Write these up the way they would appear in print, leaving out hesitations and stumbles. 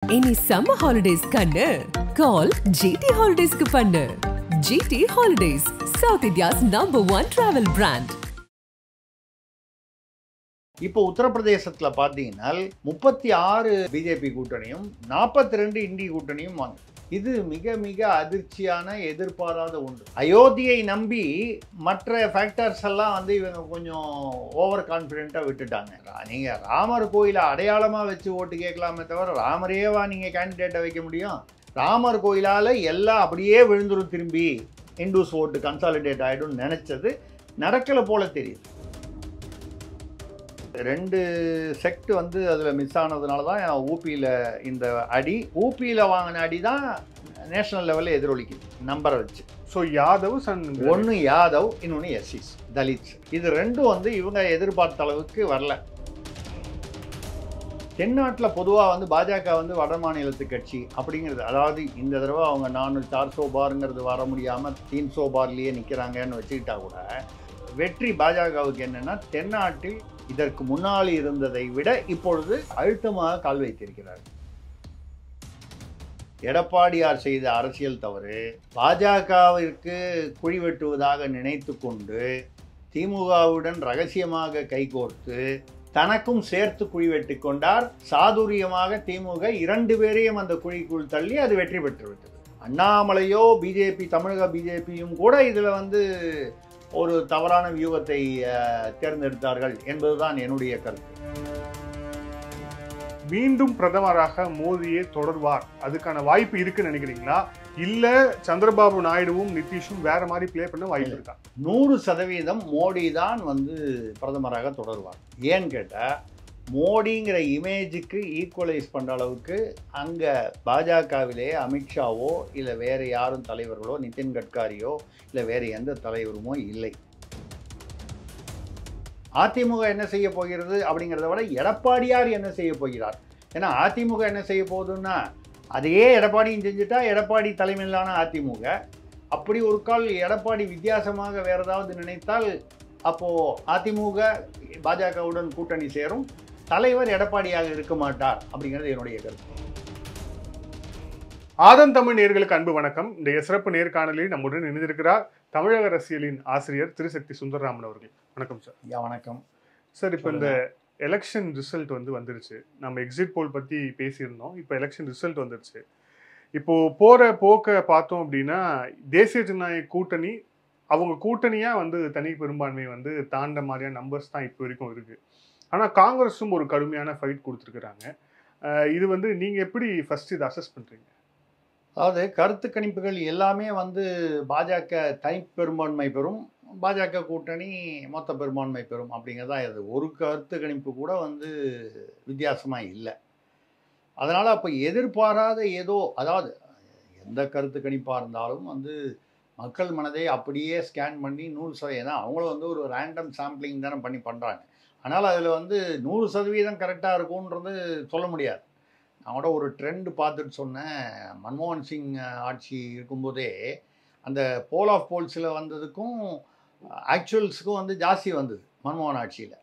Any summer holidays kannu call GT Holidays ku pannu. GT Holidays, South India's #1 travel brand. இப்போ உத்தரப்பிரதேசத்தில் பார்த்தீங்கன்னா 36 BJP கூட்டணியும் 42 indie கூட்டணியும் வாங்க. இது மிக மிக அதிர்ச்சியான எதிர்பாராத ஒன்று. அயோத்தியை நம்பி மற்ற ஃபேக்டர்ஸ் எல்லாம் இவங்க கொஞ்சம் ஓவர் கான்ஃபிடென்ட்டாக விட்டுட்டாங்க. நீங்கள் ராமர் கோயிலை அடையாளமாக வச்சு ஓட்டு கேட்கலாமே தவிர ராமரேவா நீங்கள் கேண்டிடேட்டை வைக்க முடியும்? ராமர் கோயிலால் எல்லாம் அப்படியே விழுந்துரும், திரும்பி இண்டூஸ் ஓட்டு கன்சாலிடேட் ஆகிடும்னு நினச்சது நடக்கலை போல தெரியுது. 2 செக்ட் அதில் மிஸ் ஆனதுனால தான் ஊபியில் இந்த அடி. ஊபியில் வாங்கின அடி தான் நேஷனல் லெவலில் எதிரொலிக்குது நம்பரை வச்சு. ஸோ யாதவ் ஒன்று யாதவ், இன்னொன்று எஸ்சிஸ், தலித்ஸ். இது ரெண்டும் இவங்க எதிர்பார்த்த அளவுக்கு வரல. தென்னாட்டில் பொதுவாக பாஜக வட மாநிலத்து கட்சி அப்படிங்கிறது, அதாவது இந்த தடவை அவங்க 400 பார்ங்கிறது வர முடியாமல் 300 பார்லேயே நிற்கிறாங்கன்னு வச்சுக்கிட்டா கூட வெற்றி பாஜகவுக்கு என்னென்னா தென்னாட்டில் இதற்கு முன்னால் இருந்ததை விட இப்பொழுது அழுத்தமாக கால் வைத்திருக்கிறார். எடப்பாடியார் செய்த அரசியல் தவறு பாஜகவிற்கு குழி வெட்டுவதாக நினைத்து கொண்டு திமுகவுடன் ரகசியமாக கைகோர்த்து தனக்கும் சேர்த்து குழி வெட்டி கொண்டார். சாதுரியமாக திமுக 2 பேரையும் அந்த குழிக்குள் தள்ளி அது வெற்றி பெற்றுவிட்டது. அண்ணாமலையோ பிஜேபி, தமிழக பிஜேபியும் கூட இதில் ஒரு தவறான வியூகத்தை தேர்ந்தெடுத்தார்கள் என்பதுதான் என்னுடைய கருத்து. மீண்டும் பிரதமராக மோடியே தொடர்வார், அதுக்கான வாய்ப்பு இருக்குன்னு நினைக்கிறீங்களா? இல்ல சந்திரபாபு நாயுடுவும் நிதிஷும் வேற மாதிரி பிளே பண்ண வாய்ப்பு இருக்கா? 100% மோடி தான் பிரதமராக தொடர்வார். ஏன்னு கேட்டா மோடிங்கிற இமேஜுக்கு ஈக்குவலைஸ் பண்ணுற அளவுக்கு அங்கே பாஜகவிலே அமித்ஷாவோ இல்லை வேறு யாரும் தலைவர்களோ, நிதின் கட்காரியோ இல்லை வேறு எந்த தலைவருமோ இல்லை. அதிமுக என்ன செய்ய போகிறது அப்படிங்கிறத விட எடப்பாடியார் என்ன செய்ய போகிறார். ஏன்னா அதிமுக என்ன செய்ய போகுதுன்னா அதையே எடப்பாடியும் செஞ்சுட்டா எடப்பாடி தலைமையிலான அதிமுக. அப்படி ஒரு கால் எடப்பாடி வித்தியாசமாக வேறு ஏதாவது நினைத்தால் அப்போது அதிமுக பாஜகவுடன் கூட்டணி சேரும், தலைவர் எடப்பாடியாக இருக்க மாட்டார் அப்படிங்கிறது என்னுடைய கருத்து. ஆதன் தமிழ் நேயர்களுக்கு அன்பு வணக்கம். இந்த சிறப்பு நேர்காணலில் நம்முடன் இணைந்திருக்கிறார் தமிழக அரசியலின் ஆசிரியர் திருசக்தி சுந்தரராமன் அவர்கள். வணக்கம் சார். வணக்கம் சார். இப்போ இந்த எலெக்ஷன் ரிசல்ட் வந்துருச்சு. நம்ம எக்ஸிட் போல் பற்றி பேசியிருந்தோம். இப்போ எலெக்ஷன் ரிசல்ட் வந்துருச்சு. இப்போ போகிற போக்க பார்த்தோம் அப்படின்னா தேசிய ஜனநாயக கூட்டணி அவங்க கூட்டணியாக தனி பெரும்பான்மை தாண்ட மாதிரியான நம்பர்ஸ் தான் இப்போ வரைக்கும் இருக்குது. ஆனால் காங்கிரஸும் ஒரு கடுமையான ஃபைட் கொடுத்துருக்குறாங்க. இது நீங்கள் எப்படி ஃபர்ஸ்ட் இதை அசஸ் பண்ணுறீங்க? அதாவது கருத்து கணிப்புகள் எல்லாமே பாஜக தனி பெரும்பான்மை பெறும், பாஜக கூட்டணி மொத்த பெரும்பான்மை பெறும் அப்படிங்கிறதா இது. ஒரு கருத்து கணிப்பு கூட வித்தியாசமாக இல்லை. அதனால் அப்போ எதிர்பாராத ஏதோ, அதாவது எந்த கருத்து கணிப்பாக இருந்தாலும் மக்கள் மனதை அப்படியே ஸ்கேன் பண்ணி 100% அவங்களும் ஒரு ரேண்டம் சாம்பிளிங் தானே பண்ணுறாங்க. ஆனால் அதில் 100% கரெக்டாக இருக்கும்ன்றது சொல்ல முடியாது. நான் கூட ஒரு ட்ரெண்டு பார்த்துட்டு சொன்னேன். மன்மோகன் சிங் ஆட்சி இருக்கும்போதே அந்த போல் ஆஃப் போல்ஸில் வந்ததுக்கும் ஆக்சுவல்ஸுக்கும் ஜாஸ்தி வந்தது மன்மோகன் ஆட்சியில்.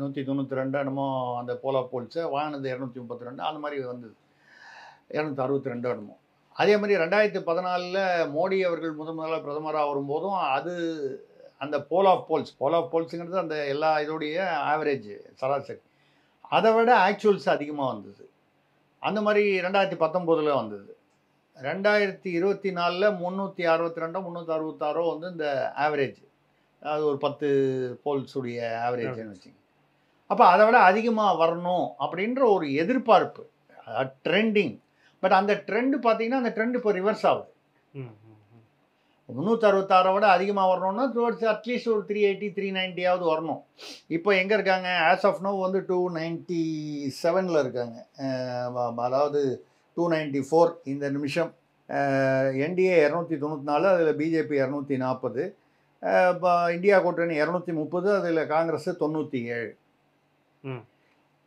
192 என்னமோ அந்த போல் ஆஃப் போல்ஸை வாங்கினது 232, அந்த மாதிரி வந்தது 262 என்னமோ. அதே மாதிரி 2014 மோடி அவர்கள் முதலாக பிரதமராக வரும்போதும் அந்த போல் ஆஃப் போல்ஸுங்கிறது அந்த எல்லா இதோடைய ஆவரேஜ் சராசரி, அதை விட ஆக்சுவல்ஸ் அதிகமாக வந்தது. அந்த மாதிரி 2019 வந்தது. 2024 362 366 இந்த ஆவரேஜ், அது ஒரு 10 போல்ஸுடைய ஆவரேஜ்னு வச்சுங்க. அப்போ அதை விட அதிகமாக வரணும் அப்படின்ற ஒரு எதிர்பார்ப்பு, ட்ரெண்டிங். பட் அந்த ட்ரெண்டு பார்த்தீங்கன்னா அந்த ட்ரெண்ட் இப்போ ரிவர்ஸ் ஆகுது. 366 விட அதிகமாக வரணும்னா டுவர்ட்ஸ் அட்லீஸ்ட் ஒரு 380 390 வரணும். இப்போ எங்கே இருக்காங்க? ஆஸ் ஆஃப் நோ 297 இருக்காங்க. அதாவது 294 இந்த நிமிஷம். என்டிஏ 294, அதில் பிஜேபி 240, இந்தியா கூட்டணி 230, அதில் காங்கிரஸ் 97.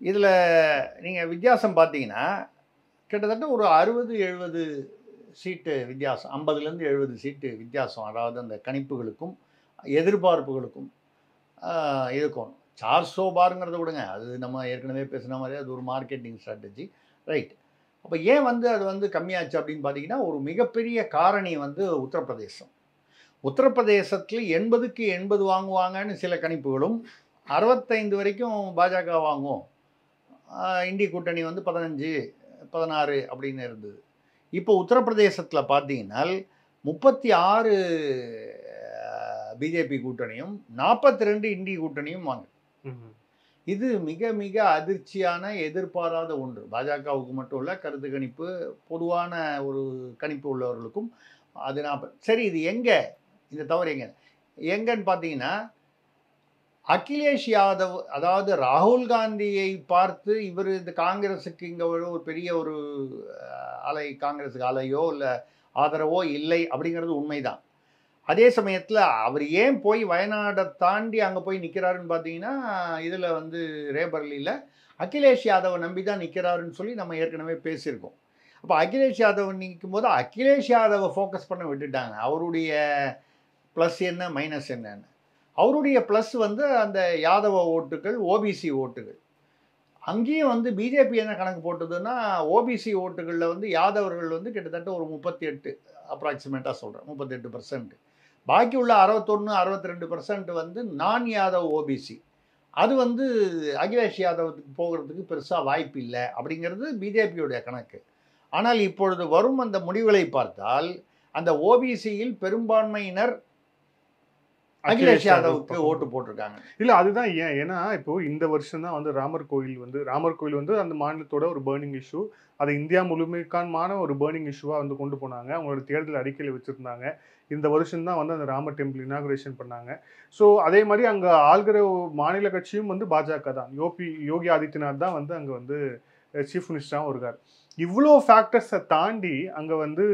இதில் நீங்கள் வித்தியாசம் பார்த்தீங்கன்னா கிட்டத்தட்ட ஒரு 60-70 சீட்டு வித்தியாசம், 50லேருந்து 70 சீட்டு வித்தியாசம். அதாவது அந்த கணிப்புகளுக்கும் எதிர்பார்ப்புகளுக்கும் இருக்கும். 400 பார்ங்கிறத விடுங்க, அது நம்ம ஏற்கனவே பேசின மாதிரி அது ஒரு மார்க்கெட்டிங் ஸ்ட்ராட்டஜி. ரைட். அப்போ ஏன் வந்து அது வந்து கம்மியாச்சு அப்படின்னு பார்த்தீங்கன்னா, ஒரு மிகப்பெரிய காரணி வந்து உத்தரப்பிரதேசம். உத்தரப்பிரதேசத்தில் 80க்கு 80 வாங்குவாங்கன்னு சில கணிப்புகளும், 65 வரைக்கும் பாஜக வாங்கும், இண்டி கூட்டணி வந்து 15, 16 அப்படின்னு இருந்தது. இப்போ உத்தரப்பிரதேசத்தில் பார்த்தீங்கன்னா 36 பிஜேபி கூட்டணியும் 42 இண்டி கூட்டணியும் வாங்க. இது மிக மிக அதிர்ச்சியான எதிர்பாராத ஒன்று. பாஜகவுக்கு மட்டும் இல்லை, கருத்து கணிப்பு பொதுவான ஒரு கணிப்பு உள்ளவர்களுக்கும் அது சரி, இது எங்கே இந்த தவறு எங்கன்னு பார்த்தீங்கன்னா, அகிலேஷ் யாதவ், அதாவது ராகுல் காந்தியை பார்த்து இவர் இந்த காங்கிரஸுக்கு இங்கே ஒரு பெரிய ஒரு அலை, காங்கிரஸுக்கு அலையோ இல்லை ஆதரவோ இல்லை அப்படிங்கிறது உண்மைதான். அதே சமயத்தில் அவர் ஏன் போய் வயநாடை தாண்டி அங்கே போய் நிற்கிறாருன்னு பார்த்தீங்கன்னா, இதில் வந்து ரேபரலியில் அகிலேஷ் யாதவை நம்பி தான் நிற்கிறாருன்னு சொல்லி நம்ம ஏற்கனவே பேசியிருக்கோம். அப்போ அகிலேஷ் யாதவ் நிற்கும் போது அகிலேஷ் யாதவை ஃபோக்கஸ் பண்ண விட்டுட்டாங்க. அவருடைய ப்ளஸ் என்ன மைனஸ் என்னன்னு. அவருடைய ப்ளஸ் வந்து அந்த யாதவ ஓட்டுகள், ஓபிசி ஓட்டுகள். அங்கேயும் வந்து பிஜேபி என்ன கணக்கு போட்டதுன்னா, ஓபிசி ஓட்டுகளில் வந்து யாதவர்கள் வந்து கிட்டத்தட்ட ஒரு 38 அப்ராக்சிமேட்டாக சொல்கிறேன், 38%. பாக்கி உள்ள 61, 62% வந்து நான் யாதவ் ஓபிசி. அது வந்து அகிலேஷ் யாதவுக்கு போகிறதுக்கு பெருசாக வாய்ப்பு இல்லை அப்படிங்கிறது பிஜேபியுடைய கணக்கு. ஆனால் இப்பொழுது வரும் அந்த முடிவுகளை பார்த்தால், அந்த ஓபிசியில் பெரும்பான்மையினர் அகிலேஷ் யாதவுக்கு ஓட்டு போட்டிருக்காங்க. இல்ல அதுதான் ஏன், ஏன்னா இப்போ இந்த வருஷம் தான் வந்து ராமர் கோயில் வந்து அந்த மாநிலத்தோட ஒரு பர்னிங் இஷ்யூ, அதை இந்தியா முழுமைக்கான ஒரு பர்னிங் இஷ்யூவா வந்து கொண்டு போனாங்க. அவங்களோட தேர்தல் அறிக்கையில் வச்சிருந்தாங்க. இந்த வருஷம் தான் வந்து அந்த ராமர் டெம்பிள் இனாகுரேஷன் பண்ணாங்க. ஸோ அதே மாதிரி அங்கே ஆள்கிற மாநில கட்சியும் வந்து பாஜக தான். யோகி ஆதித்யநாத் தான் வந்து அங்கே வந்து சீஃப் மினிஸ்டராகவும் இருக்கார். இவ்வளோ ஃபேக்டர்ஸை தாண்டி அங்கே வந்து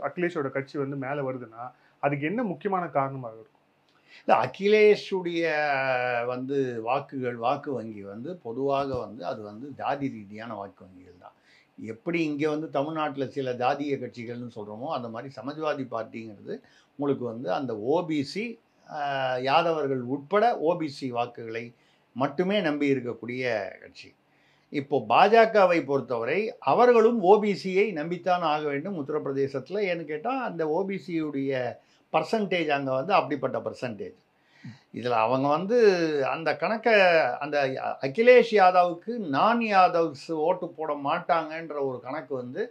அகிலேஷோட கட்சி வந்து மேலே வருதுன்னா அதுக்கு என்ன முக்கியமான காரணமாக இருக்கும்? இல்லை, அகிலேஷுடைய வந்து வாக்கு வங்கி வந்து பொதுவாக வந்து அது வந்து ஜாதி ரீதியான வாக்கு வங்கிகள் தான். எப்படி இங்கே வந்து தமிழ்நாட்டில் சில ஜாதிய கட்சிகள்னு சொல்கிறோமோ, அந்த மாதிரி சமாஜ்வாதி பார்ட்டிங்கிறது உங்களுக்கு வந்து அந்த ஓபிசி யாதவர்கள் உட்பட ஓபிசி வாக்குகளை மட்டுமே நம்பி இருக்கக்கூடிய கட்சி. இப்போ பாஜகவை பொறுத்தவரை அவர்களும் ஓபிசியை நம்பித்தான் ஆக வேண்டும் உத்தரப்பிரதேசத்தில். ஏன்னு கேட்டால் அந்த ஓபிசியுடைய பர்சன்டேஜ் அங்கே வந்து அப்படிப்பட்ட பர்சன்டேஜ். இதில் அவங்க வந்து அந்த கணக்கை அந்த அகிலேஷ் யாதவுக்கு நான் யாதவ்ஸ் ஓட்டு போட மாட்டாங்கன்ற ஒரு கணக்கு வந்து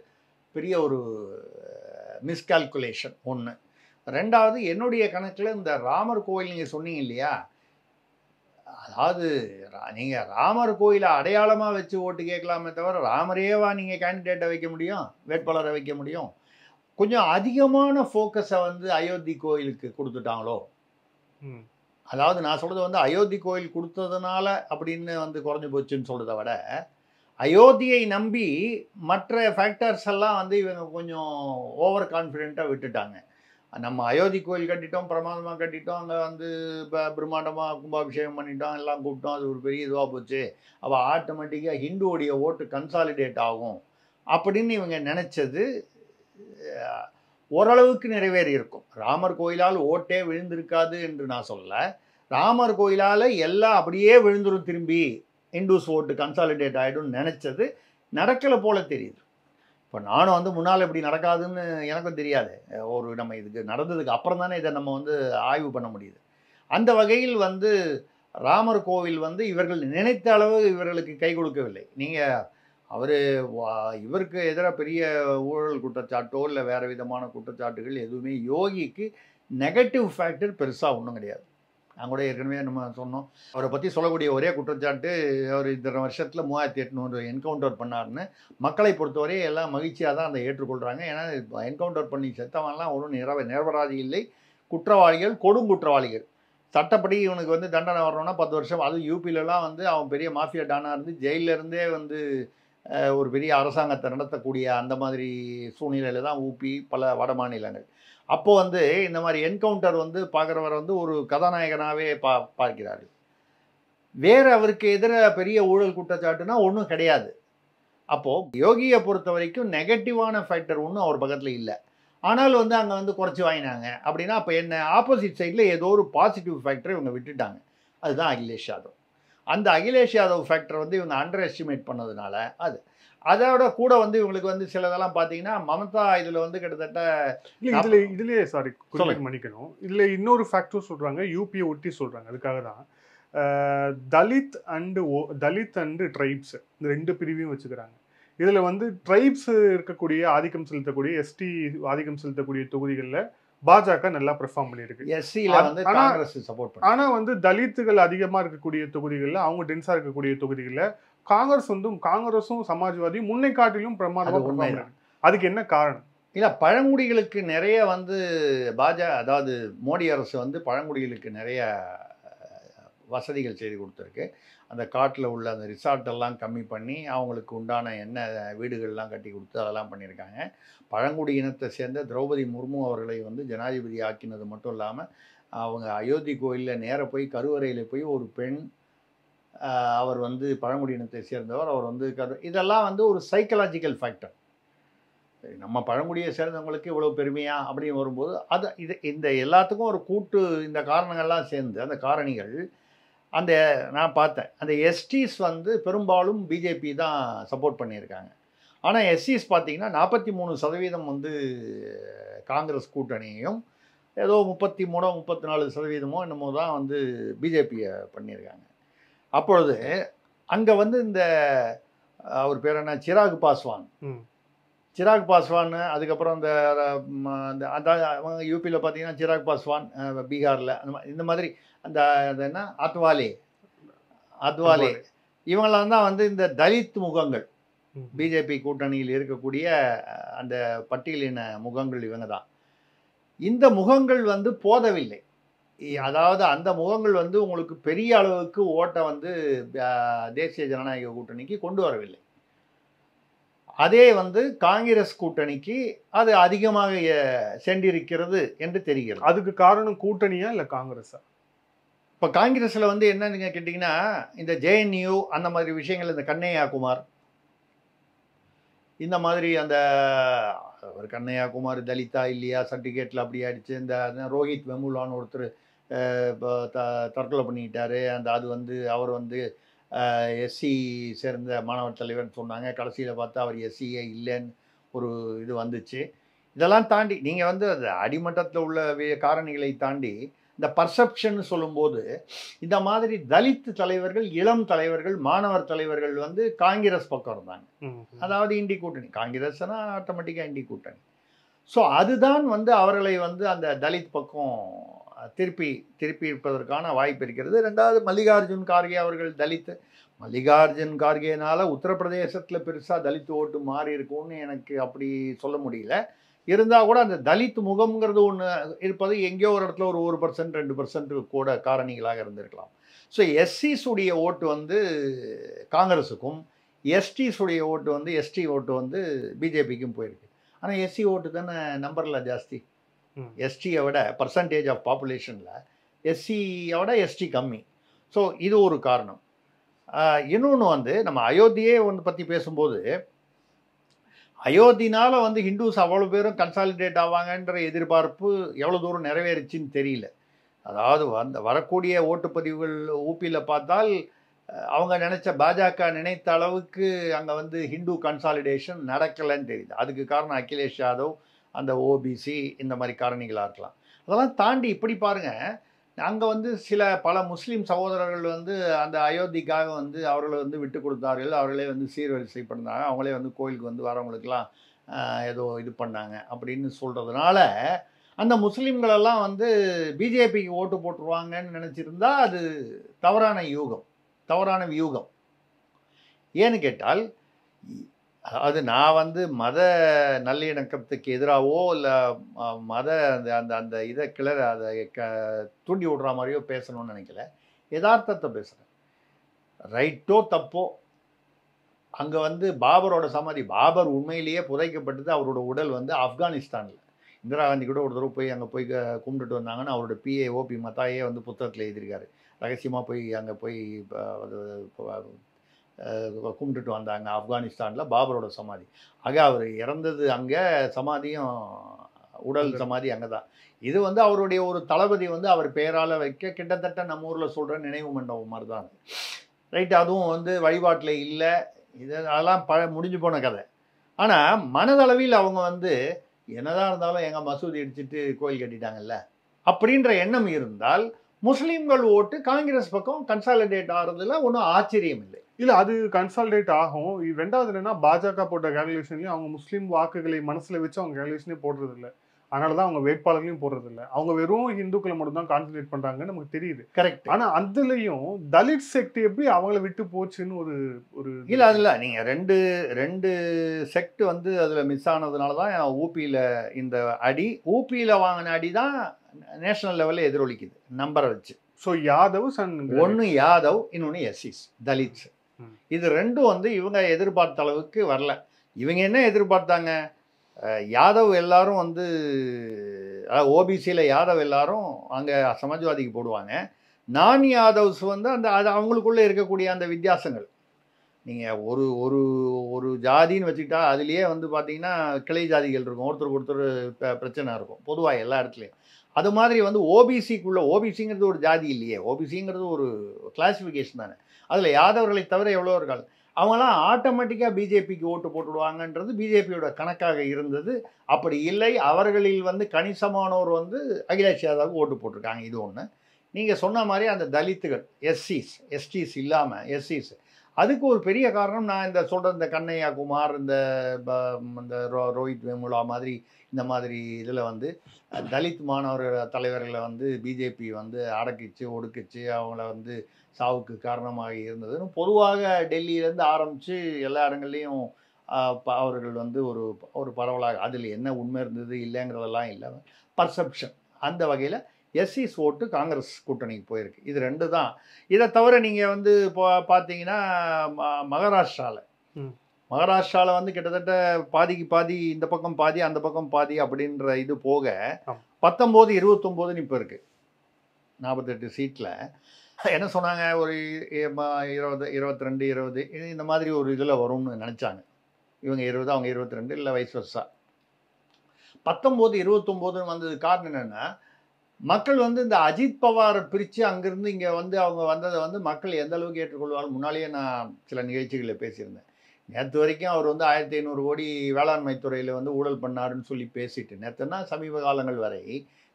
பெரிய ஒரு மிஸ்கால்குலேஷன் ஒன்று. ரெண்டாவது, என்னுடைய கணக்கில் இந்த ராமர் கோயில் நீங்கள் சொன்னீங்க இல்லையா, அதாவது நீங்கள் ராமர் கோயிலை அடையாளமாக வச்சு ஓட்டு கேட்கலாமே தவிர ராமரேவா நீங்கள் கேண்டிடேட்டை வைக்க முடியும், வேட்பாளரை வைக்க முடியும்? கொஞ்சம் அதிகமான ஃபோக்கஸை வந்து அயோத்தி கோயிலுக்கு கொடுத்துட்டாங்களோ. அதாவது நான் சொல்கிறது வந்து அயோத்தி கோயில் கொடுத்ததுனால அப்படின்னு வந்து குறைஞ்சி போச்சுன்னு சொல்கிறத விட, அயோத்தியை நம்பி மற்ற ஃபேக்டர்ஸ் எல்லாம் வந்து இவங்க கொஞ்சம் ஓவர் கான்ஃபிடென்ட்டாக விட்டுட்டாங்க. நம்ம அயோத்தி கோயில் கட்டிட்டோம், பிரமாதமாக கட்டிட்டோம், அங்கே வந்து இப்போ பிரம்மாண்டமாக கும்பாபிஷேகம் பண்ணிட்டோம், எல்லாம் கூப்பிட்டோம், அது ஒரு பெரிய இதுவாக போச்சு, அப்போ ஆட்டோமேட்டிக்காக ஹிந்துவோடைய ஓட்டு கன்சாலிடேட் ஆகும் அப்படின்னு இவங்க நினச்சது ஓரளவுக்கு நிறைவேறி இருக்கும். ராமர் கோயிலால் ஓட்டே விழுந்திருக்காது என்று நான் சொல்ல, ராமர் கோயிலால் எல்லாம் அப்படியே விழுந்துரும், திரும்பி இண்டூஸ் ஓட்டு கன்சாலிடேட் ஆகிடும்னு நினச்சது நடக்கலை போல தெரியுது. இப்போ நானும் வந்து முன்னால் இப்படி நடக்காதுன்னு எனக்கும் தெரியாது. நம்ம இதுக்கு நடந்ததுக்கு அப்புறம் தானே இதை நம்ம வந்து ஆய்வு பண்ண முடியுது. அந்த வகையில் வந்து ராமர் கோவில் வந்து இவர்கள் நினைத்த அளவு இவர்களுக்கு கை கொடுக்கவில்லை. நீங்கள் இவருக்கு எதிராக பெரிய ஊழல் குற்றச்சாட்டோ இல்லை வேறு விதமான குற்றச்சாட்டுகள் எதுவுமே, யோகிக்கு நெகட்டிவ் ஃபேக்டர் பெருசாக ஒன்றும் கிடையாது. நான் கூட ஏற்கனவே நம்ம சொன்னோம், அவரை பற்றி சொல்லக்கூடிய ஒரே குற்றச்சாட்டு அவர் இந்த வருஷத்தில் 3800 என்கவுண்டர் பண்ணார்னு. மக்களை பொறுத்தவரை எல்லாம் மகிழ்ச்சியாக தான் அதை ஏற்றுக்கொள்கிறாங்க. ஏன்னா என்கவுண்டர் பண்ணி செத்தவன்லாம் ஒன்றும் நிரபராதி இல்லை, குற்றவாளிகள், கொடுங்குற்றவாளிகள். சட்டப்படி இவனுக்கு வந்து தண்டனை வரணும்னா 10 வருஷம். அதுவும் யூபிலலாம் வந்து அவன் பெரிய மாஃபியா டானாக இருந்து ஜெயிலிருந்தே வந்து ஒரு பெரிய அரசாங்கத்தை நடத்தக்கூடிய அந்த மாதிரி சூழ்நிலையில் தான் ஊபி, பல வட மாநிலங்கள். அப்போது வந்து இந்த மாதிரி என்கவுண்டர் வந்து பார்க்குறவர் வந்து ஒரு கதாநாயகனாகவே பார்க்கிறார்கள். வேறு அவருக்கு எதிராக பெரிய ஊழல் குற்றச்சாட்டுனா ஒன்றும் கிடையாது. அப்போது யோகியை பொறுத்த வரைக்கும் நெகட்டிவான ஃபேக்டர் ஒன்றும் அவர் பக்கத்தில் இல்லை. ஆனால் வந்து அங்கே வந்து குறைச்சி வாங்கினாங்க அப்படின்னா அப்போ என்ன, ஆப்போசிட் சைடில் ஏதோ ஒரு பாசிட்டிவ் ஃபேக்டரை இவங்க விட்டுட்டாங்க. அதுதான் அகிலேஷ் யாதவ். அந்த அகிலேஷ் யாதவ் ஃபேக்டர் வந்து இவங்க அண்டர் எஸ்டிமேட் பண்ணதுனால அது அதோட கூட வந்து இவங்களுக்கு வந்து சிலதெல்லாம் பார்த்தீங்கன்னா மமதா இதில் வந்து கிட்டத்தட்ட இதுலயே சாரி மன்னிக்கணும், இதுல இன்னொரு ஃபேக்டர் சொல்றாங்க, யூபியை ஒட்டி சொல்றாங்க. அதுக்காக தான் தலித் அண்ட் ட்ரைப்ஸ் இந்த 2 பிரிவையும் வச்சுக்கிறாங்க. இதுல வந்து ட்ரைப்ஸ் இருக்கக்கூடிய ஆதிக்கம் செலுத்தக்கூடிய எஸ்டி ஆதிக்கம் செலுத்தக்கூடிய தொகுதிகளில் பாஜக நல்லா பெர்ஃபார்ம் பண்ணியிருக்கு. எஸ்சில வந்து காங்கிரஸ் சப்போர்ட் பண்ணி. ஆனா வந்து தலித்துகள் அதிகமா இருக்கக்கூடிய தொகுதிகளில், அவங்க டென்ஸா இருக்கக்கூடிய தொகுதிகளில் காங்கிரஸும் சமாஜ்வாதியும் முன்னை காட்டிலும் பிரமாதமா பெர்ஃபார்ம் பண்ணிருக்கு. அதுக்கு என்ன காரணம்? இல்ல, பழங்குடிகளுக்கு நிறைய வந்து அதாவது மோடி அரசு வந்து பழங்குடிகளுக்கு நிறைய வசதிகள் செய்து கொடுத்துருக்கு. அந்த காட்டில் உள்ள அந்த ரிசார்ட்டெல்லாம் கம்மி பண்ணி அவங்களுக்கு உண்டான என்ன வீடுகள்லாம் கட்டி கொடுத்து அதெல்லாம் பண்ணியிருக்காங்க. பழங்குடி இனத்தை சேர்ந்த திரௌபதி முர்மு அவர்களை வந்து ஜனாதிபதி ஆக்கினது மட்டும் இல்லாமல் அவங்க அயோத்தி கோயிலில் நேராக போய் கருவறையில் போய் ஒரு பெண், அவர் வந்து பழங்குடி இனத்தை சேர்ந்தவர், அவர் வந்து இதெல்லாம் வந்து ஒரு சைக்கலாஜிக்கல் ஃபேக்டர். நம்ம பழங்குடியை சேர்ந்தவங்களுக்கு இவ்வளோ பெருமையா அப்படின்னு வரும்போது இந்த எல்லாத்துக்கும் ஒரு கூட்டு இந்த காரணங்கள்லாம் சேர்ந்து அந்த காரணிகள் நான் பார்த்தேன். அந்த எஸ்டிஸ் வந்து பெரும்பாலும் பிஜேபி தான் சப்போர்ட் பண்ணியிருக்காங்க. ஆனால் எஸ்சிஸ் பார்த்தீங்கன்னா 43% வந்து காங்கிரஸ் கூட்டணியும் ஏதோ 33-34% என்னமோ தான் வந்து பிஜேபியை பண்ணியிருக்காங்க. அப்பொழுது அங்கே வந்து இந்த அவர் பேர் என்ன, சிராக் பாஸ்வான், அதுக்கப்புறம் அவங்க யூபியில் பார்த்தீங்கன்னா சிராக் பாஸ்வான், பீகாரில் இந்த மாதிரி அந்த என்ன அத்வாலே இவங்களாம் தான் வந்து இந்த தலித் முகங்கள், பிஜேபி கூட்டணியில் இருக்கக்கூடிய அந்த பட்டியலின முகங்கள் இவங்க தான். இந்த முகங்கள் வந்து போதவில்லை. அதாவது அந்த முகங்கள் வந்து உங்களுக்கு பெரிய அளவுக்கு ஓட்டை வந்து தேசிய ஜனநாயக கூட்டணிக்கு கொண்டு வரவில்லை. அதே வந்து காங்கிரஸ் கூட்டணிக்கு அது அதிகமாக சென்றிருக்கிறது என்று தெரிகிறது. அதுக்கு காரணம் கூட்டணியா இல்லை காங்கிரஸா? இப்போ காங்கிரஸில் வந்து என்னன்னு கேட்டிங்கன்னா, இந்த ஜேஎன்யூ அந்த மாதிரி விஷயங்கள், இந்த கண்ணையா குமார் இந்த மாதிரி அந்த கண்ணையா குமார் தலிதா இல்லையா சர்டிஃபிகேட்டில் அப்படி ஆயிடுச்சு. இந்த ரோஹித் வெமுலான்னு ஒருத்தர் தற்கொலை பண்ணிக்கிட்டாரு. அது வந்து அவர் வந்து எஸ்சி சேர்ந்த மாணவர் தலைவர்னு சொன்னாங்க. கடைசியில் பார்த்தா அவர் எஸ்சியே இல்லைன்னு ஒரு இது வந்துச்சு. இதெல்லாம் தாண்டி நீங்கள் வந்து அது அடிமட்டத்தில் உள்ள காரணிகளை தாண்டி இந்த பர்செப்ஷன் சொல்லும்போது இந்த மாதிரி தலித் தலைவர்கள், இளம் தலைவர்கள், மாணவர் தலைவர்கள் வந்து காங்கிரஸ் பக்கம் இருந்தாங்க. அதாவது இண்டி கூட்டணி, காங்கிரஸ்னா ஆட்டோமேட்டிக்காக இண்டி கூட்டணி. ஸோ அதுதான் வந்து அவர்களை வந்து அந்த தலித் பக்கம் திருப்பி இருப்பதற்கான வாய்ப்பு இருக்கிறது. ரெண்டாவது மல்லிகார்ஜுன் கார்கே அவர்கள் தலித். மல்லிகார்ஜுன் கார்கேனால உத்தரப்பிரதேசத்தில் பெருசாக தலித் ஓட்டு மாறி இருக்கும்னு எனக்கு அப்படி சொல்ல முடியல. இருந்தால் கூட அந்த தலித் முகம்ங்கிறது ஒன்று இருப்பது எங்கேயோ ஒரு இடத்துல ஒரு 1% 2% கூட காரணிகளாக இருந்திருக்கலாம். ஸோ எஸ்சிஸுடைய ஓட்டு வந்து காங்கிரஸுக்கும், எஸ்டிஸுடைய ஓட்டு வந்து எஸ்டி ஓட்டு வந்து பிஜேபிக்கும் போயிருக்கு. ஆனால் எஸ்சி ஓட்டு தானே நம்பரில் ஜாஸ்தி. எஸ்டியை விட பர்சன்டேஜ் ஆஃப் பாப்புலேஷனில் எஸ்சியை விட எஸ்டி கம்மி. ஸோ இது ஒரு காரணம். இன்னொன்று வந்து நம்ம அயோத்தியே வந்து பற்றி பேசும்போது, அயோத்தினால வந்து ஹிந்துஸ் அவ்வளோ பேரும் கன்சாலிடேட் ஆவாங்கன்ற எதிர்பார்ப்பு எவ்வளோ தூரம் நிறைவேறிச்சின்னு தெரியல. அதாவது வரக்கூடிய ஓட்டுப்பதிவுகள் ஊபியில் பார்த்தால் அவங்க பாஜக நினைத்த அளவுக்கு அங்கே வந்து ஹிந்து கன்சாலிடேஷன் நடக்கலைன்னு தெரியுது. அதுக்கு காரணம் அகிலேஷ் யாதவ், அந்த ஓபிசி இந்த மாதிரி காரணிகளாக இருக்கலாம். அதெல்லாம் தாண்டி இப்படி பாருங்கள், அங்கே வந்து பல முஸ்லீம் சகோதரர்கள் வந்து அந்த அயோத்திக்காக வந்து அவர்களை வந்து விட்டு கொடுத்தார்கள். அவர்களே வந்து சீர்வரிசை பண்ணாங்க. அவங்களே வந்து கோயிலுக்கு வந்து வரவங்களுக்கெல்லாம் ஏதோ இது பண்ணாங்க அப்படின்னு சொல்கிறதுனால அந்த முஸ்லீம்களெல்லாம் வந்து பிஜேபிக்கு ஓட்டு போட்டுருவாங்கன்னு நினச்சிருந்தா அது தவறான வியூகம். ஏன்னு கேட்டால், அதாவது நான் வந்து மத நல்லிணக்கத்துக்கு எதிராகவோ இல்லை மத அந்த இதை அதை தூண்டி விடுற மாதிரியோ பேசணும்னு நினைக்கல. யதார்த்தத்தை பேசுகிறேன். ரைட்டோ தப்போ, அங்கே வந்து பாபரோட சமாதி, பாபர் உண்மையிலேயே புதைக்கப்பட்டது. அவரோட உடல் வந்து ஆப்கானிஸ்தானில். இந்திரா காந்தி கூட ஒரு தடவை போய் அங்கே போய் கும்பிட்டுட்டு வந்தாங்கன்னு அவரோட பிஏ ஓபி மத்தாயே வந்து புத்தகத்தில் எழுதியிருக்காரு. ரகசியமாக போய் அங்கே போய் கும்பிட்டுட்டு வந்தாங்க ஆப்கானிஸ்தானில் பாபரோட சமாதி. ஆக அவர் இறந்தது அங்கே, சமாதியும் உடல் சமாதி அங்கே தான். இது வந்து அவருடைய ஒரு தளபதி வந்து அவர் பெயரால் வைக்க கிட்டத்தட்ட நம்ம ஊரில் சொல்கிற நினைவு மண்டபம் மாதிரி தான். ரைட்டு, அதுவும் வந்து வழிபாட்டில் இல்லை, அதெல்லாம் முடிஞ்சு போன கதை. ஆனால் மனதளவில் அவங்க வந்து என்னதான் இருந்தாலும் எங்கள் மசூதி இடிச்சிட்டு கோயில் கட்டிட்டாங்கல்ல அப்படின்ற எண்ணம் இருந்தால் முஸ்லீம்கள் ஓட்டு காங்கிரஸ் பக்கம் கன்சாலிடேட் ஆகிறதுல ஒன்றும் ஆச்சரியம் இல்லை. இல்லை, அது கன்சாலிடேட் ஆகும். ரெண்டாவது என்னன்னா, பாஜக போட்ட கேல்குலேஷன்லையும் அவங்க முஸ்லீம் வாக்குகளை மனசில் வச்சு அவங்க கேல்குலேஷனே போடுறது இல்லை. அதனால தான் அவங்க வேட்பாளர்களையும் போடுறது இல்லை. அவங்க வெறும் இந்துக்களை மட்டும் தான் கான்சன்ட்ரேட் பண்ணுறாங்கன்னு நமக்கு தெரியுது. கரெக்ட். ஆனால் அதுலேயும் தலித் செக்ட் எப்படி அவங்கள விட்டு போச்சுன்னு ஒரு இல்லை, அதில் நீங்கள் ரெண்டு செக்ட் வந்து அதில் மிஸ் ஆனதுனால தான் ஊபியில் இந்த அடி, ஊபியில் வாங்கின அடி தான் நேஷனல் லெவலில் எதிரொலிக்குது நம்பரை வச்சு. ஸோ யாதவ் ஒன்று யாதவ், இன்னொன்று எஸ்சிஸ் தலித்ஸ். இது ரெண்டும் வந்து இவங்க எதிர்பார்த்த அளவுக்கு வரல. இவங்க என்ன எதிர்பார்த்தாங்க, யாதவ் எல்லாரும் வந்து ஓபிசியில் யாதவ் எல்லாரும் அங்கே சமாஜ்வாதிக்கு போடுவாங்க. நான் யாதவ்ஸ் வந்து அது அவங்களுக்குள்ளே இருக்கக்கூடிய அந்த வித்தியாசங்கள், நீங்கள் ஒரு ஒரு ஒரு ஜாதின்னு வச்சுக்கிட்டா அதுலேயே வந்து பார்த்தீங்கன்னா கிளை ஜாதிகள் இருக்கும், ஒருத்தருக்கு ஒருத்தர் பிரச்சனை இருக்கும் பொதுவாக எல்லா இடத்துலையும். அது மாதிரி வந்து ஓபிசிக்குள்ளே, ஓபிசிங்கிறது ஒரு ஜாதி இல்லையே, ஓபிசிங்கிறது ஒரு கிளாசிஃபிகேஷன் தானே. அதில் யாதவர்களை தவிர எவ்வளோ இருக்காங்க, அவங்களாம் ஆட்டோமேட்டிக்காக பிஜேபிக்கு ஓட்டு போட்டுடுவாங்கன்றது பிஜேபியோட கணக்காக இருந்தது. அப்படி இல்லை, அவர்களில் வந்து கணிசமானோர் வந்து அகிலேஷ் யாதவுக்கு ஓட்டு போட்டிருக்காங்க. இது ஒன்று. நீங்கள் சொன்ன மாதிரி அந்த தலித்துகள், எஸ்டிஸ் இல்லாமல் எஸ்சிஸ், அதுக்கு ஒரு பெரிய காரணம் நான் இந்த சொல்கிற இந்த கண்ணையா குமார், இந்த ரோஹித் வேமுலா மாதிரி இந்த மாதிரி இதில் வந்து தலித் மாணவர் தலைவர்களை வந்து பிஜேபி வந்து அடக்கிச்சு ஒடுக்கிச்சு, அவங்கள வந்து சாவுக்கு காரணமாக இருந்ததுன்னு பொதுவாக டெல்லியிலேருந்து ஆரம்பித்து எல்லா இடங்கள்லையும் அவர்கள் வந்து ஒரு பரவலாக, அதில் என்ன உண்மை இருந்தது இல்லைங்கிறதெல்லாம் இல்லை, பர்செப்ஷன். அந்த வகையில் எஸ்சிஸ் ஓட்டு காங்கிரஸ் கூட்டணிக்கு போயிருக்கு. இது ரெண்டு தான். இதை தவிர நீங்கள் வந்து இப்போ பார்த்தீங்கன்னா மகாராஷ்டிராவில் வந்து கிட்டத்தட்ட பாதிக்கு பாதி, இந்த பக்கம் பாதி அந்த பக்கம் பாதி அப்படின்ற இது போக 19-29 இப்போ இருக்குது. 48 சீட்டில் என்ன சொன்னாங்க, ஒரு 20, 22, 20 இந்த மாதிரி ஒரு இதில் வரும்னு நினச்சாங்க. இவங்க 20, அவங்க 22, இல்லை வயசு வருஷா. 19-29 வந்தது காரணம் என்னென்னா, மக்கள் வந்து இந்த அஜித் பவாரை பிரித்து அங்கேருந்து இங்கே வந்து அவங்க வந்ததை வந்து மக்கள் எந்த அளவுக்கு ஏற்றுக்கொள்வார்கள். முன்னாலேயே நான் சில நிகழ்ச்சிகளில் பேசியிருந்தேன். நேற்று வரைக்கும் அவர் வந்து 1500 கோடி வேளாண்மை துறையில் வந்து ஊழல் பண்ணாருன்னு சொல்லி பேசிட்டு, நேற்றுன்னா சமீப காலங்கள் வரை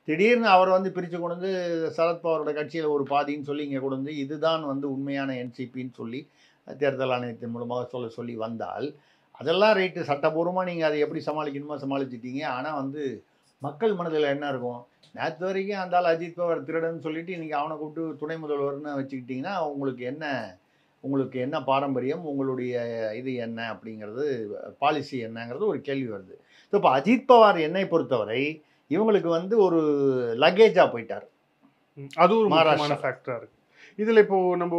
திடீர்னு அவர் வந்து பிரித்து கொண்டு வந்து சரத்பவாரோட கட்சியில் ஒரு பாதின்னு சொல்லி இங்கே கொண்டு வந்து இதுதான் வந்து உண்மையான என்சிபின்னு சொல்லி தேர்தல் ஆணையத்தின் மூலமாக சொல்லி வந்தால், அதெல்லாம் ரைட்டு, சட்டப்பூர்வமாக நீங்கள் அதை எப்படி சமாளிக்கணுமோ சமாளிச்சிட்டீங்க. ஆனால் வந்து மக்கள் மனதில் என்ன இருக்கும், நேற்று வரைக்கும் அந்த ஆள் அஜித் பவார் திருடன்னு சொல்லிட்டு இன்றைக்கி அவனை கூப்பிட்டு துணை முதல்வர்னு வச்சுக்கிட்டிங்கன்னா உங்களுக்கு என்ன பாரம்பரியம், உங்களுடைய இது என்ன அப்படிங்கிறது, பாலிசி என்னங்கிறது ஒரு கேள்வி வருது. ஸோ இப்போ அஜித் பவார் என்னை பொறுத்தவரை இவங்களுக்கு வந்து ஒரு லக்கேஜாக போயிட்டார். அது ஒரு முக்கியமான ஃபேக்டராக இருக்குது. இதில் இப்போது நம்ம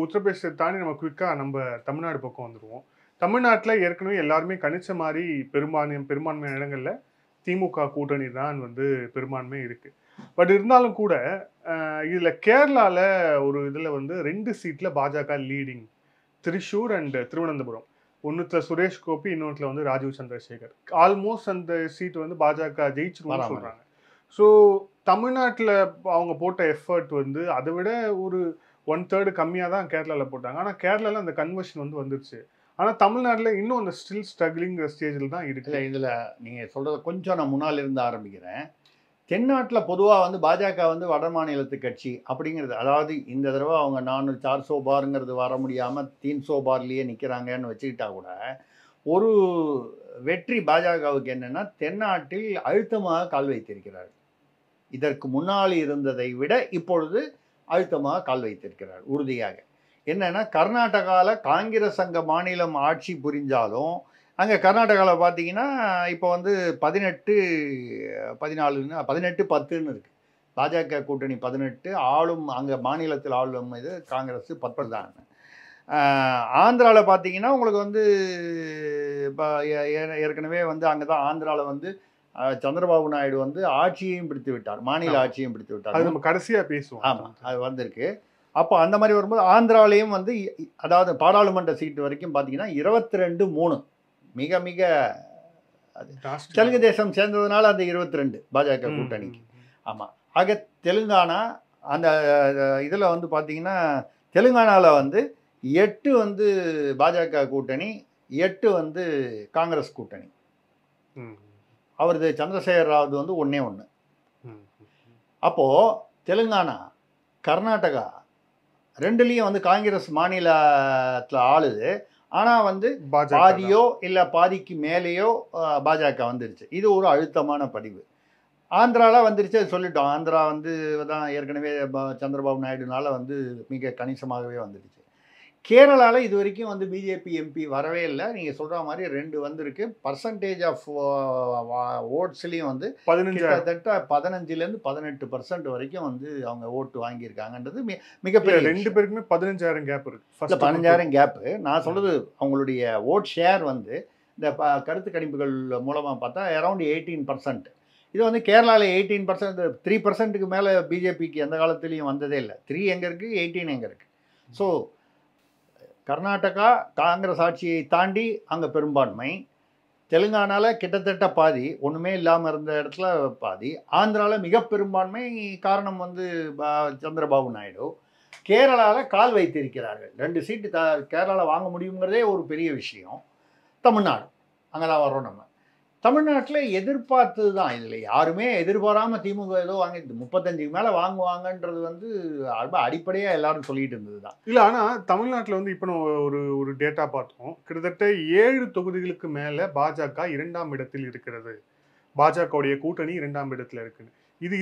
உத்தரப்பிரதேசத்தை தாண்டி நம்ம குயிக்காக நம்ம தமிழ்நாடு பக்கம் வந்துடுவோம். தமிழ்நாட்டில் ஏற்கனவே எல்லாருமே கணிச்ச மாதிரி பெரும்பான்மையான இடங்களில் திமுக கூட்டணி தான் வந்து பெரும்பான்மை இருக்குது. பட் இருந்தாலும் கூட இதில் கேரளாவில் ஒரு இதில் வந்து 2 சீட்டில் பாஜக லீடிங், திரிஷூர் அண்ட் திருவனந்தபுரம். ஒன்றுத்தில் சுரேஷ் கோபி, இன்னொன்றுல வந்து ராஜீவ் சந்திரசேகர். ஆல்மோஸ்ட் அந்த சீட் வந்து பாஜக ஜெயிச்சிருவாங்க சொல்கிறாங்க. ஸோ தமிழ்நாட்டில் அவங்க போட்ட எஃபர்ட் வந்து அதை விட ஒரு 1/3 கம்மியாக தான் கேரளாவில் போட்டாங்க. ஆனால் கேரளாவில் அந்த கன்வர்ஷன் வந்து வந்துருச்சு. ஆனால் தமிழ்நாட்டில் இன்னும் அந்த ஸ்டில் ஸ்ட்ரகிளிங்கிற ஸ்டேஜில் தான் இருக்குது. இதில் நீங்கள் சொல்கிறத கொஞ்சம் நான் முன்னால் இருந்து ஆரம்பிக்கிறேன். தென்னாட்டில் பொதுவாக வந்து பாஜக வந்து வட மாநிலத்து கட்சி அப்படிங்கிறது, அதாவது இந்த தடவை அவங்க 400-400 பார்ங்கிறது வர முடியாமல் 300 பார்லேயே நிற்கிறாங்கன்னு வச்சுக்கிட்டா கூட ஒரு வெற்றி பாஜகவுக்கு என்னென்னா, தென்னாட்டில் அழுத்தமாக கால் வைத்திருக்கிறார். இதற்கு முன்னால் இருந்ததை விட இப்பொழுது அழுத்தமாக கால் வைத்திருக்கிறார் உறுதியாக. என்னென்னா, கர்நாடகாவில் காங்கிரஸ் அங்கே மாநிலம் ஆட்சி புரிஞ்சாலும் அங்கே கர்நாடகாவில் பார்த்தீங்கன்னா இப்போ வந்து 18-10ன்னு இருக்குது. பாஜக கூட்டணி 18, ஆளும் அங்கே மாநிலத்தில் ஆளும் இது காங்கிரஸ் 10 தான். ஆந்திராவில் பார்த்தீங்கன்னா உங்களுக்கு வந்து இப்போ ஏற்கனவே வந்து அங்கே தான் ஆந்திராவில் வந்து சந்திரபாபு நாயுடு வந்து ஆட்சியையும் பிடித்து விட்டார், மாநில ஆட்சியையும் பிடித்து விட்டார். அது நம்ம கடைசியாக பேசுவோம். ஆமாம், அது வந்திருக்கு. அப்போ அந்த மாதிரி வரும்போது ஆந்திராவிலையும் வந்து அதாவது பாராளுமன்ற சீட்டு வரைக்கும் பார்த்தீங்கன்னா 22-3 மிக மிக தெலுங்கு தேசம் சேர்ந்ததுனால அந்த 22 பாஜக கூட்டணிக்கு. ஆமாம், ஆக தெலுங்கானா அந்த இதில் வந்து பார்த்தீங்கன்னா தெலுங்கானாவில் வந்து 8 வந்து பாஜக கூட்டணி, 8 வந்து காங்கிரஸ் கூட்டணி. அவரது சந்திரசேகர் ராவ் வந்து 1. அப்போது தெலுங்கானா, கர்நாடகா ரெண்டுலேயும் வந்து காங்கிரஸ் மாநிலத்தில் ஆளுது. ஆனால் வந்து பாதியோ இல்லை பாதிக்கு மேலேயோ பாஜக வந்துருச்சு. இது ஒரு அழுத்தமான பதிவு. ஆந்திராவில் வந்துருச்சு, அது சொல்லிட்டோம். ஆந்திரா வந்து தான் ஏற்கனவே சந்திரபாபு நாயுடுனால வந்து மிக கணிசமாகவே வந்துடுச்சு. கேரளாவில் இது வரைக்கும் வந்து பிஜேபி எம்பி வரவே இல்லை. நீங்கள் சொல்கிற மாதிரி 2 வந்திருக்கு. பர்சன்டேஜ் ஆஃப் ஓட்ஸ்லேயும் வந்து கிட்டத்தட்ட 15% 18% வரைக்கும் வந்து அவங்க ஓட்டு வாங்கியிருக்காங்கன்றது மிகப்பெரிய. 2 பேருக்குமே 15,000 கேப் இருக்கு. 15,000 கேப்பு. நான் சொல்கிறது அவங்களுடைய ஓட் ஷேர் வந்து இந்த கருத்து கணிப்புகள் மூலமாக பார்த்தா அரௌண்ட் 18%. இது வந்து கேரளாவில் 18%, 3%க்கு மேலே பிஜேபிக்கு எந்த காலத்துலேயும் வந்ததே இல்லை. 3 எங்கே இருக்குது, 18 எங்கே இருக்குது. ஸோ கர்நாடகா காங்கிரஸ் ஆட்சியை தாண்டி அங்கே பெரும்பான்மை. தெலுங்கானாவில் கிட்டத்தட்ட பாதி, ஒன்றுமே இல்லாமல் இருந்த இடத்துல பாதி. ஆந்திராவில் மிக பெரும்பான்மை. காரணம் வந்து சந்திரபாபு நாயுடு. கேரளாவில் கால் வைத்திருக்கிறார்கள். 2 சீட்டு கேரளாவில் வாங்க முடியுங்கிறதே ஒரு பெரிய விஷயம். தமிழ்நாடு அங்கே தான் வரோம். நம்ம தமிழ்நாட்டில் எதிர்பார்த்தது தான். இதில் யாருமே எதிர்பாராமல் திமுக ஏதோ வாங்கி 35க்கு மேலே வாங்குவாங்கன்றது வந்து ரொம்ப அடிப்படையாக எல்லாரும் சொல்லிட்டு இருந்தது தான். இல்லை, ஆனால் தமிழ்நாட்டில் வந்து இப்போ ஒரு டேட்டா பார்த்தோம். கிட்டத்தட்ட 7 தொகுதிகளுக்கு மேலே பாஜக 2ஆம் இடத்தில் இருக்கிறது. பாஜகவுடைய கூட்டணி 2ஆம் இடத்துல இருக்குன்னு.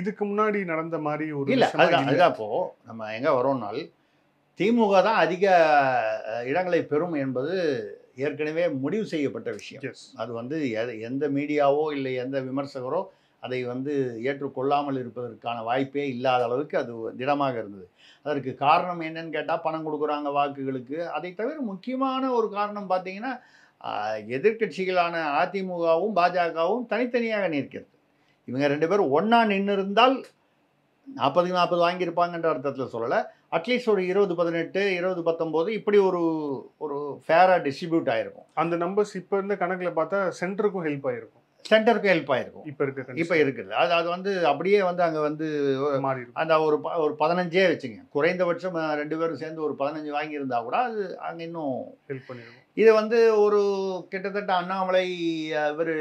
இதுக்கு முன்னாடி நடந்த மாதிரி ஒரு இல்லை. அதுதான் இப்போது நம்ம எங்கே வரோம்னால் திமுக தான் அதிக இடங்களை பெறும் என்பது ஏற்கனவே முடிவு செய்யப்பட்ட விஷயம். அது வந்து எந்த மீடியாவோ இல்லை எந்த விமர்சகரோ அதை வந்து ஏற்றுக்கொள்ளாமல் இருப்பதற்கான வாய்ப்பே இல்லாத அளவுக்கு அது திடமாக இருந்தது. அதற்கு காரணம் என்னன்னு கேட்டால் பணம் கொடுக்குறாங்க வாக்குகளுக்கு. அதை தவிர முக்கியமான ஒரு காரணம் பார்த்தீங்கன்னா எதிர்கட்சிகளான அதிமுகவும் பாஜகவும் தனித்தனியாக நிற்கிறது. இவங்க 2 பேரும் ஒன்றா நின்று இருந்தால் 40-40 வாங்கியிருப்பாங்கன்ற அர்த்தத்தில் சொல்லலை. அட்லீஸ்ட் ஒரு 20-18 20-19 இப்படி ஒரு ஃபேராக டிஸ்ட்ரிபியூட் ஆகிருக்கும். அந்த நம்பர்ஸ் இப்போ இருந்த கணக்கில் பார்த்தா சென்டருக்கும் ஹெல்ப் ஆகிருக்கும். சென்டருக்கும் ஹெல்ப் ஆகிருக்கும். இப்போ இருக்குது. அது வந்து அப்படியே வந்து அங்கே வந்து அந்த ஒரு 15 வச்சுங்க. குறைந்தபட்சம் 2 பேரும் சேர்ந்து ஒரு 15 வாங்கியிருந்தா கூட அது அங்கே இன்னும் ஹெல்ப் பண்ணிருக்கும். இது வந்து ஒரு கிட்டத்தட்ட அண்ணாமலை இவர்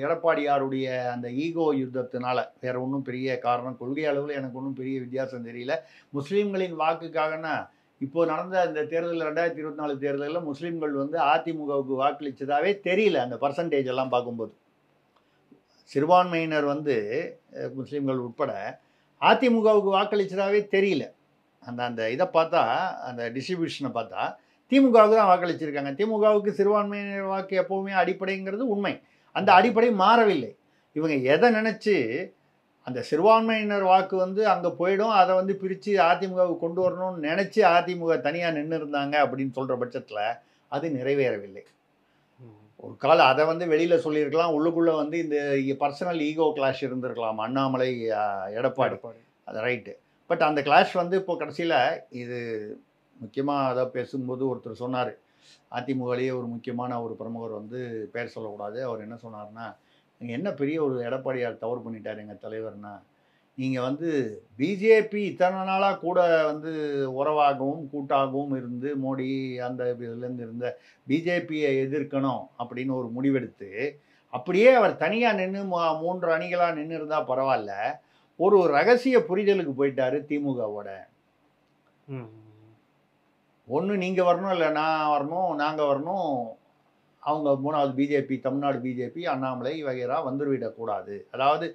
எடப்பாடியாருடைய அந்த ஈகோ யுத்தத்தினால வேற ஒன்றும் பெரிய காரணம், கொள்கை அளவில் எனக்கு ஒன்றும் பெரிய வித்தியாசம் தெரியல. முஸ்லீம்களின் வாக்குக்காகனா இப்போ நடந்த இந்த தேர்தலில் 2024 தேர்தலில் முஸ்லீம்கள் வந்து அதிமுகவுக்கு வாக்களித்ததாகவே தெரியல. அந்த பர்சன்டேஜ் எல்லாம் பார்க்கும்போது சிறுபான்மையினர் வந்து முஸ்லீம்கள் உட்பட அதிமுகவுக்கு வாக்களித்ததாகவே தெரியல. அந்த இதை பார்த்தா, அந்த டிஸ்ட்ரிபியூஷனை பார்த்தா திமுகவுக்கு தான் வாக்களிச்சிருக்காங்க. திமுகவுக்கு சிறுபான்மையினர் வாக்கு எப்போவுமே அடிப்படைங்கிறது உண்மை. அந்த அடிப்படை மாறவில்லை. இவங்க எதை நினச்சி அந்த சிறுபான்மையினர் வாக்கு வந்து அங்கே போயிடும், அதை வந்து பிரித்து அதிமுகவுக்கு கொண்டு வரணும்னு நினச்சி அதிமுக தனியாக நின்று இருந்தாங்க அப்படின்னு சொல்கிற பட்சத்தில் அது நிறைவேறவில்லை. ஒரு காலம் அதை வந்து வெளியில் சொல்லியிருக்கலாம், உள்ளுக்குள்ளே வந்து இந்த பர்சனல் ஈகோ கிளாஷ் இருந்திருக்கலாம் அண்ணாமலை எடப்பாடி. அது ரைட்டு. பட் அந்த கிளாஷ் வந்து இப்போ கடைசியில் இது முக்கியமாக அதை பேசும்போது ஒருத்தர் சொன்னார், அதிமுகலேயே ஒரு முக்கியமான ஒரு பிரமுகர் வந்து பேர் சொல்லக்கூடாது. அவர் என்ன சொன்னார்னா, நீங்கள் என்ன பெரிய ஒரு எடப்பாடியார் தவறு பண்ணிட்டார் எங்கள் தலைவர்னா, நீங்கள் வந்து பிஜேபி இத்தனை நாளாக கூட வந்து உறவாகவும் கூட்டாகவும் இருந்து மோடி அந்த இதுலேருந்து இருந்த பிஜேபியை எதிர்க்கணும் அப்படின்னு ஒரு முடிவெடுத்து அப்படியே அவர் தனியாக நின்று 3 அணிகளாக நின்று இருந்தால் பரவாயில்ல, ஒரு ரகசிய புரிதலுக்கு போயிட்டாரு திமுகவோட. ஒன்று நீங்கள் வரணும், இல்லை நான் வரணும், நாங்கள் வரணும், அவங்க 3வது பிஜேபி, தமிழ்நாடு பிஜேபி, அண்ணாமலை வகைரா வந்துவிடக்கூடாது. அதாவது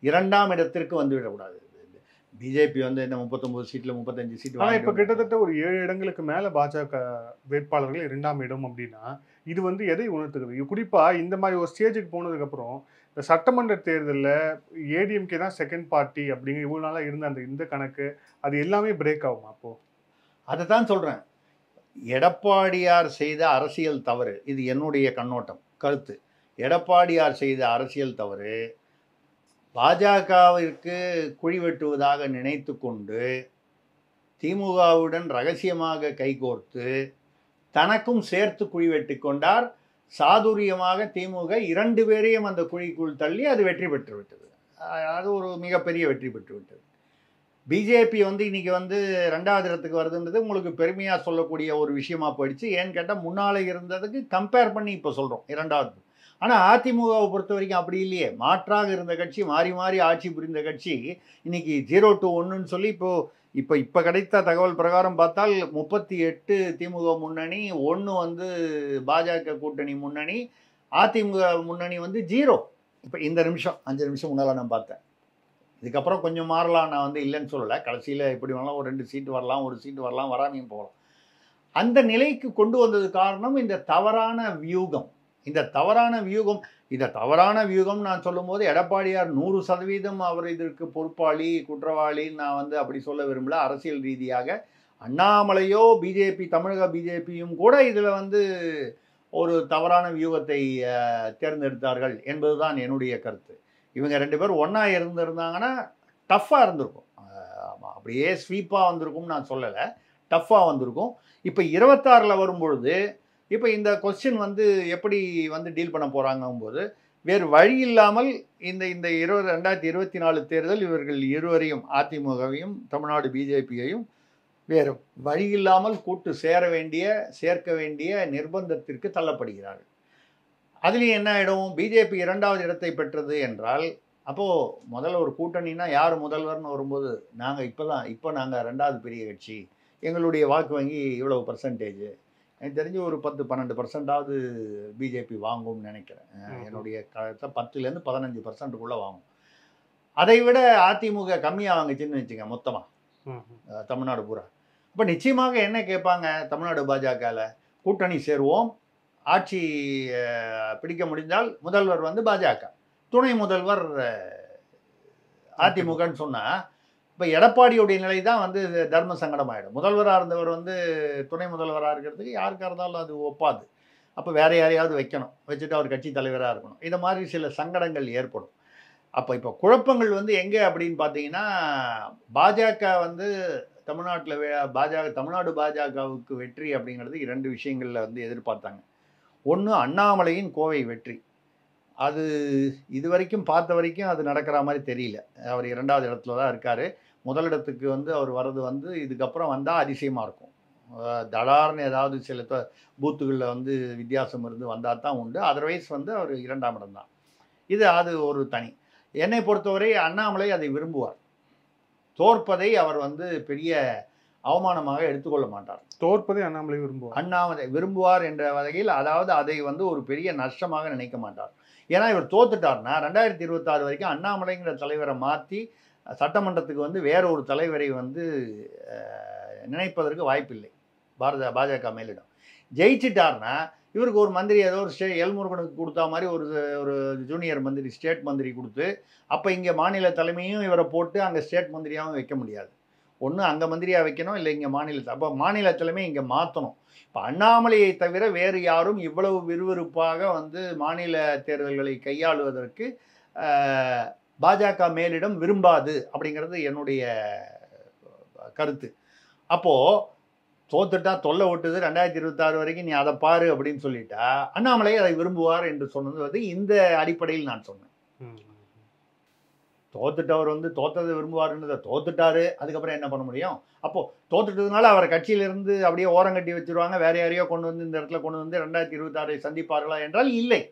2ஆம் இடத்திற்கு வந்துவிடக்கூடாது. பிஜேபி வந்து இந்த 39 சீட்டில் 35 சீட். ஆனால் இப்போ கிட்டத்தட்ட ஒரு 7 இடங்களுக்கு மேலே பாஜக வேட்பாளர்கள் 2ஆம் இடம் அப்படின்னா இது வந்து எதை உணர்த்துகிறது? குறிப்பாக இந்த மாதிரி ஒரு ஸ்டேஜுக்கு போனதுக்கப்புறம் இந்த சட்டமன்ற தேர்தலில் ஏடிஎம்கே தான் செகண்ட் பார்ட்டி அப்படிங்கிற இவ்வளோ நாளாக இருந்த இந்த கணக்கு அது எல்லாமே பிரேக் ஆகுமா? அப்போது அதை தான் சொல்கிறேன். எடப்பாடியார் செய்த அரசியல் தவறு, இது என்னுடைய கண்ணோட்டம் கருத்து. எடப்பாடியார் செய்த அரசியல் தவறு பாஜகவிற்கு குழி வெட்டுவதாக நினைத்து கொண்டு திமுகவுடன் ரகசியமாக கைகோர்த்து தனக்கும் சேர்த்து குழி வெட்டி கொண்டார். சாதுரியமாக திமுக 2 பேரையும் அந்த குழிக்குள் தள்ளி அது வெற்றி பெற்று விட்டது. அது ஒரு மிகப்பெரிய வெற்றி பெற்று விட்டது. பிஜேபி வந்து இன்னைக்கு வந்து 2வது இடத்துக்கு வருதுன்றது உங்களுக்கு பெருமையாக சொல்லக்கூடிய ஒரு விஷயமா போயிடுச்சு. ஏன்னு கேட்டால் முன்னால் இருந்ததுக்கு கம்பேர் பண்ணி இப்போ சொல்கிறோம் 2வது. ஆனால் அதிமுகவை பொறுத்த வரைக்கும் அப்படி இல்லையே. மாற்றாக இருந்த கட்சி, மாறி மாறி ஆட்சி புரிந்த கட்சி இன்னைக்கு 0 to 1ன்னு சொல்லி இப்போ கிடைத்த தகவல் பிரகாரம் பார்த்தால் 38 திமுக முன்னணி, 1 வந்து பாஜக கூட்டணி முன்னணி, அதிமுக முன்னணி வந்து 0. இப்போ இந்த நிமிஷம் 5 நிமிஷம் முன்னால் நான் பார்த்தேன். இதுக்கப்புறம் கொஞ்சம் மாறலாம், நான் வந்து இல்லைன்னு சொல்லலை. கடைசியில் எப்படி வேணாலும் ஒரு 2 சீட்டு வரலாம், 1 சீட்டு வரலாம், வராமையும் போகலாம். அந்த நிலைக்கு கொண்டு வந்தது காரணம் இந்த தவறான வியூகம். இந்த தவறான வியூகம் நான் சொல்லும்போது எடப்பாடியார் 100% அவர் இதற்கு பொறுப்பாளி, குற்றவாளின்னு நான் வந்து அப்படி சொல்ல விரும்பல. அரசியல் ரீதியாக அண்ணாமலையோ பிஜேபி, தமிழக பிஜேபியும் கூட இதில் வந்து ஒரு தவறான வியூகத்தை தேர்ந்தெடுத்தார்கள் என்பதுதான் என்னுடைய கருத்து. இவங்க 2 பேரும் ஒன்றா இருந்திருந்தாங்கன்னா டஃப்பாக இருந்திருக்கும். அப்படியே ஸ்வீப்பாக வந்திருக்கும்னு நான் சொல்லலை, டஃப்பாக வந்திருக்கும். இப்போ 26ல் வரும்பொழுது இப்போ இந்த கொஸ்டின் வந்து எப்படி வந்து டீல் பண்ண போகிறாங்கும்போது வேறு வழி இல்லாமல் இந்த 2024 தேர்தல் இவர்கள் இருவரையும், அதிமுகவையும் தமிழ்நாடு பிஜேபியையும் வேறு வழி இல்லாமல் சேர்க்க வேண்டிய நிர்பந்தத்திற்கு தள்ளப்படுகிறார்கள். அதுலேயும் என்ன ஆகிடும், பிஜேபி 2வது இடத்தை பெற்றது என்றால் அப்போது முதல்ல ஒரு கூட்டணினா யார் முதல்வர்னு வரும்போது இப்போ நாங்கள் 2வது பெரிய கட்சி, எங்களுடைய வாக்கு வங்கி இவ்வளவு பர்சன்டேஜ், எனக்கு தெரிஞ்சு ஒரு 10-12% பிஜேபி வாங்கும்னு நினைக்கிறேன். என்னுடைய கருத்தை 10லேருந்து 15%க்குள்ளே வாங்கும். அதை விட அதிமுக கம்மியாக வாங்குச்சுன்னு வச்சுங்க மொத்தமாக தமிழ்நாடு பூரா. அப்போ நிச்சயமாக என்ன கேட்பாங்க, தமிழ்நாடு பாஜகவில் கூட்டணி சேருவோம், ஆட்சி பிடிக்க முடிந்தால் முதல்வர் வந்து பாஜக, துணை முதல்வர் அதிமுகன்னு சொன்னால் இப்போ எடப்பாடியுடைய நிலை தான் வந்து தர்ம சங்கடமாயிடும். முதல்வராக இருந்தவர் வந்து துணை முதல்வராக இருக்கிறதுக்கு யாருக்காக இருந்தாலும் அது ஒப்பாது. அப்போ வேற யாரையாவது வச்சுட்டு அவர் கட்சி தலைவராக இருக்கணும். இந்த மாதிரி சில சங்கடங்கள் ஏற்படும். அப்போ இப்போ குழப்பங்கள் வந்து எங்கே அப்படின்னு பார்த்தீங்கன்னா, பாஜக வந்து தமிழ்நாடு பாஜகவுக்கு வெற்றி அப்படிங்கிறது 2 விஷயங்களில் வந்து எதிர்பார்த்தாங்க. ஒன்று அண்ணாமலையின் கோவை வெற்றி. அது இது வரைக்கும் பார்த்த வரைக்கும் அது நடக்கிற மாதிரி தெரியல. அவர் 2வது இடத்துல தான் இருக்கார். முதலிடத்துக்கு வந்து அவர் வர்றது வந்து இதுக்கப்புறம் வந்தால் அதிசயமாக இருக்கும். தடார்னு ஏதாவது சில பூத்துகளில் வந்து வித்தியாசம் இருந்து வந்தால் தான் உண்டு. அதர்வைஸ் வந்து அவர் 2ஆம் இடம் தான். அது ஒரு தனி. என்னை பொறுத்தவரை அண்ணாமலை அதை விரும்புவார். தோற்பதை அவர் வந்து பெரிய அவமானமாக எடுத்துக்கொள்ள மாட்டார். தோற்பதை அண்ணாமலை விரும்புவார் என்ற வகையில், அதாவது அதை வந்து ஒரு பெரிய நஷ்டமாக நினைக்க மாட்டார். ஏன்னா இவர் தோத்துட்டார்னா 2026 வரைக்கும் அண்ணாமலைங்கிற தலைவரை மாற்றி சட்டமன்றத்துக்கு வந்து வேற ஒரு தலைவரை வந்து நினைப்பதற்கு வாய்ப்பில்லை பாஜக மேலிடம். ஜெயிச்சிட்டார்னா இவருக்கு ஒரு மந்திரி ஏதோ ஒரு எல்முருகனுக்கு கொடுத்தா மாதிரி ஒரு ஜூனியர் மந்திரி, ஸ்டேட் மந்திரி கொடுத்து, அப்போ இங்கே மாநில தலைமையும் இவரை போட்டு அங்கே ஸ்டேட் மந்திரியாகவும் வைக்க முடியாது. ஒன்று அங்கே மந்திரியாக வைக்கணும், இல்லை இங்கே அப்போ மாநில தலைமை இங்கே மாற்றணும். இப்போ அண்ணாமலையை தவிர வேறு யாரும் இவ்வளவு விறுவிறுப்பாக வந்து மாநில தேர்தல்களை கையாளுவதற்கு பாஜக மேலிடம் விரும்பாது அப்படிங்கிறது என்னுடைய கருத்து. அப்போது தோத்துட்டா தொல்லை விட்டுது 2026 வரைக்கும் நீ அதை பாரு அப்படின்னு சொல்லிட்டா அண்ணாமலை அதை விரும்புவார் என்று சொன்னது வந்து இந்த அடிப்படையில் நான் சொன்னேன். தோத்துட்டவர் வந்து தோத்ததை விரும்புவாருன்றதை தோத்துட்டாரு, அதுக்கப்புறம் என்ன பண்ண முடியும்? அப்போது தோத்துட்டதுனால அவரை கட்சியிலிருந்து அப்படியே ஓரங்கட்டி வச்சுருவாங்க, வேற யாரையோ கொண்டு வந்து இந்த இடத்துல கொண்டு வந்து 2026 சந்திப்பார்களா என்றால் இல்லை,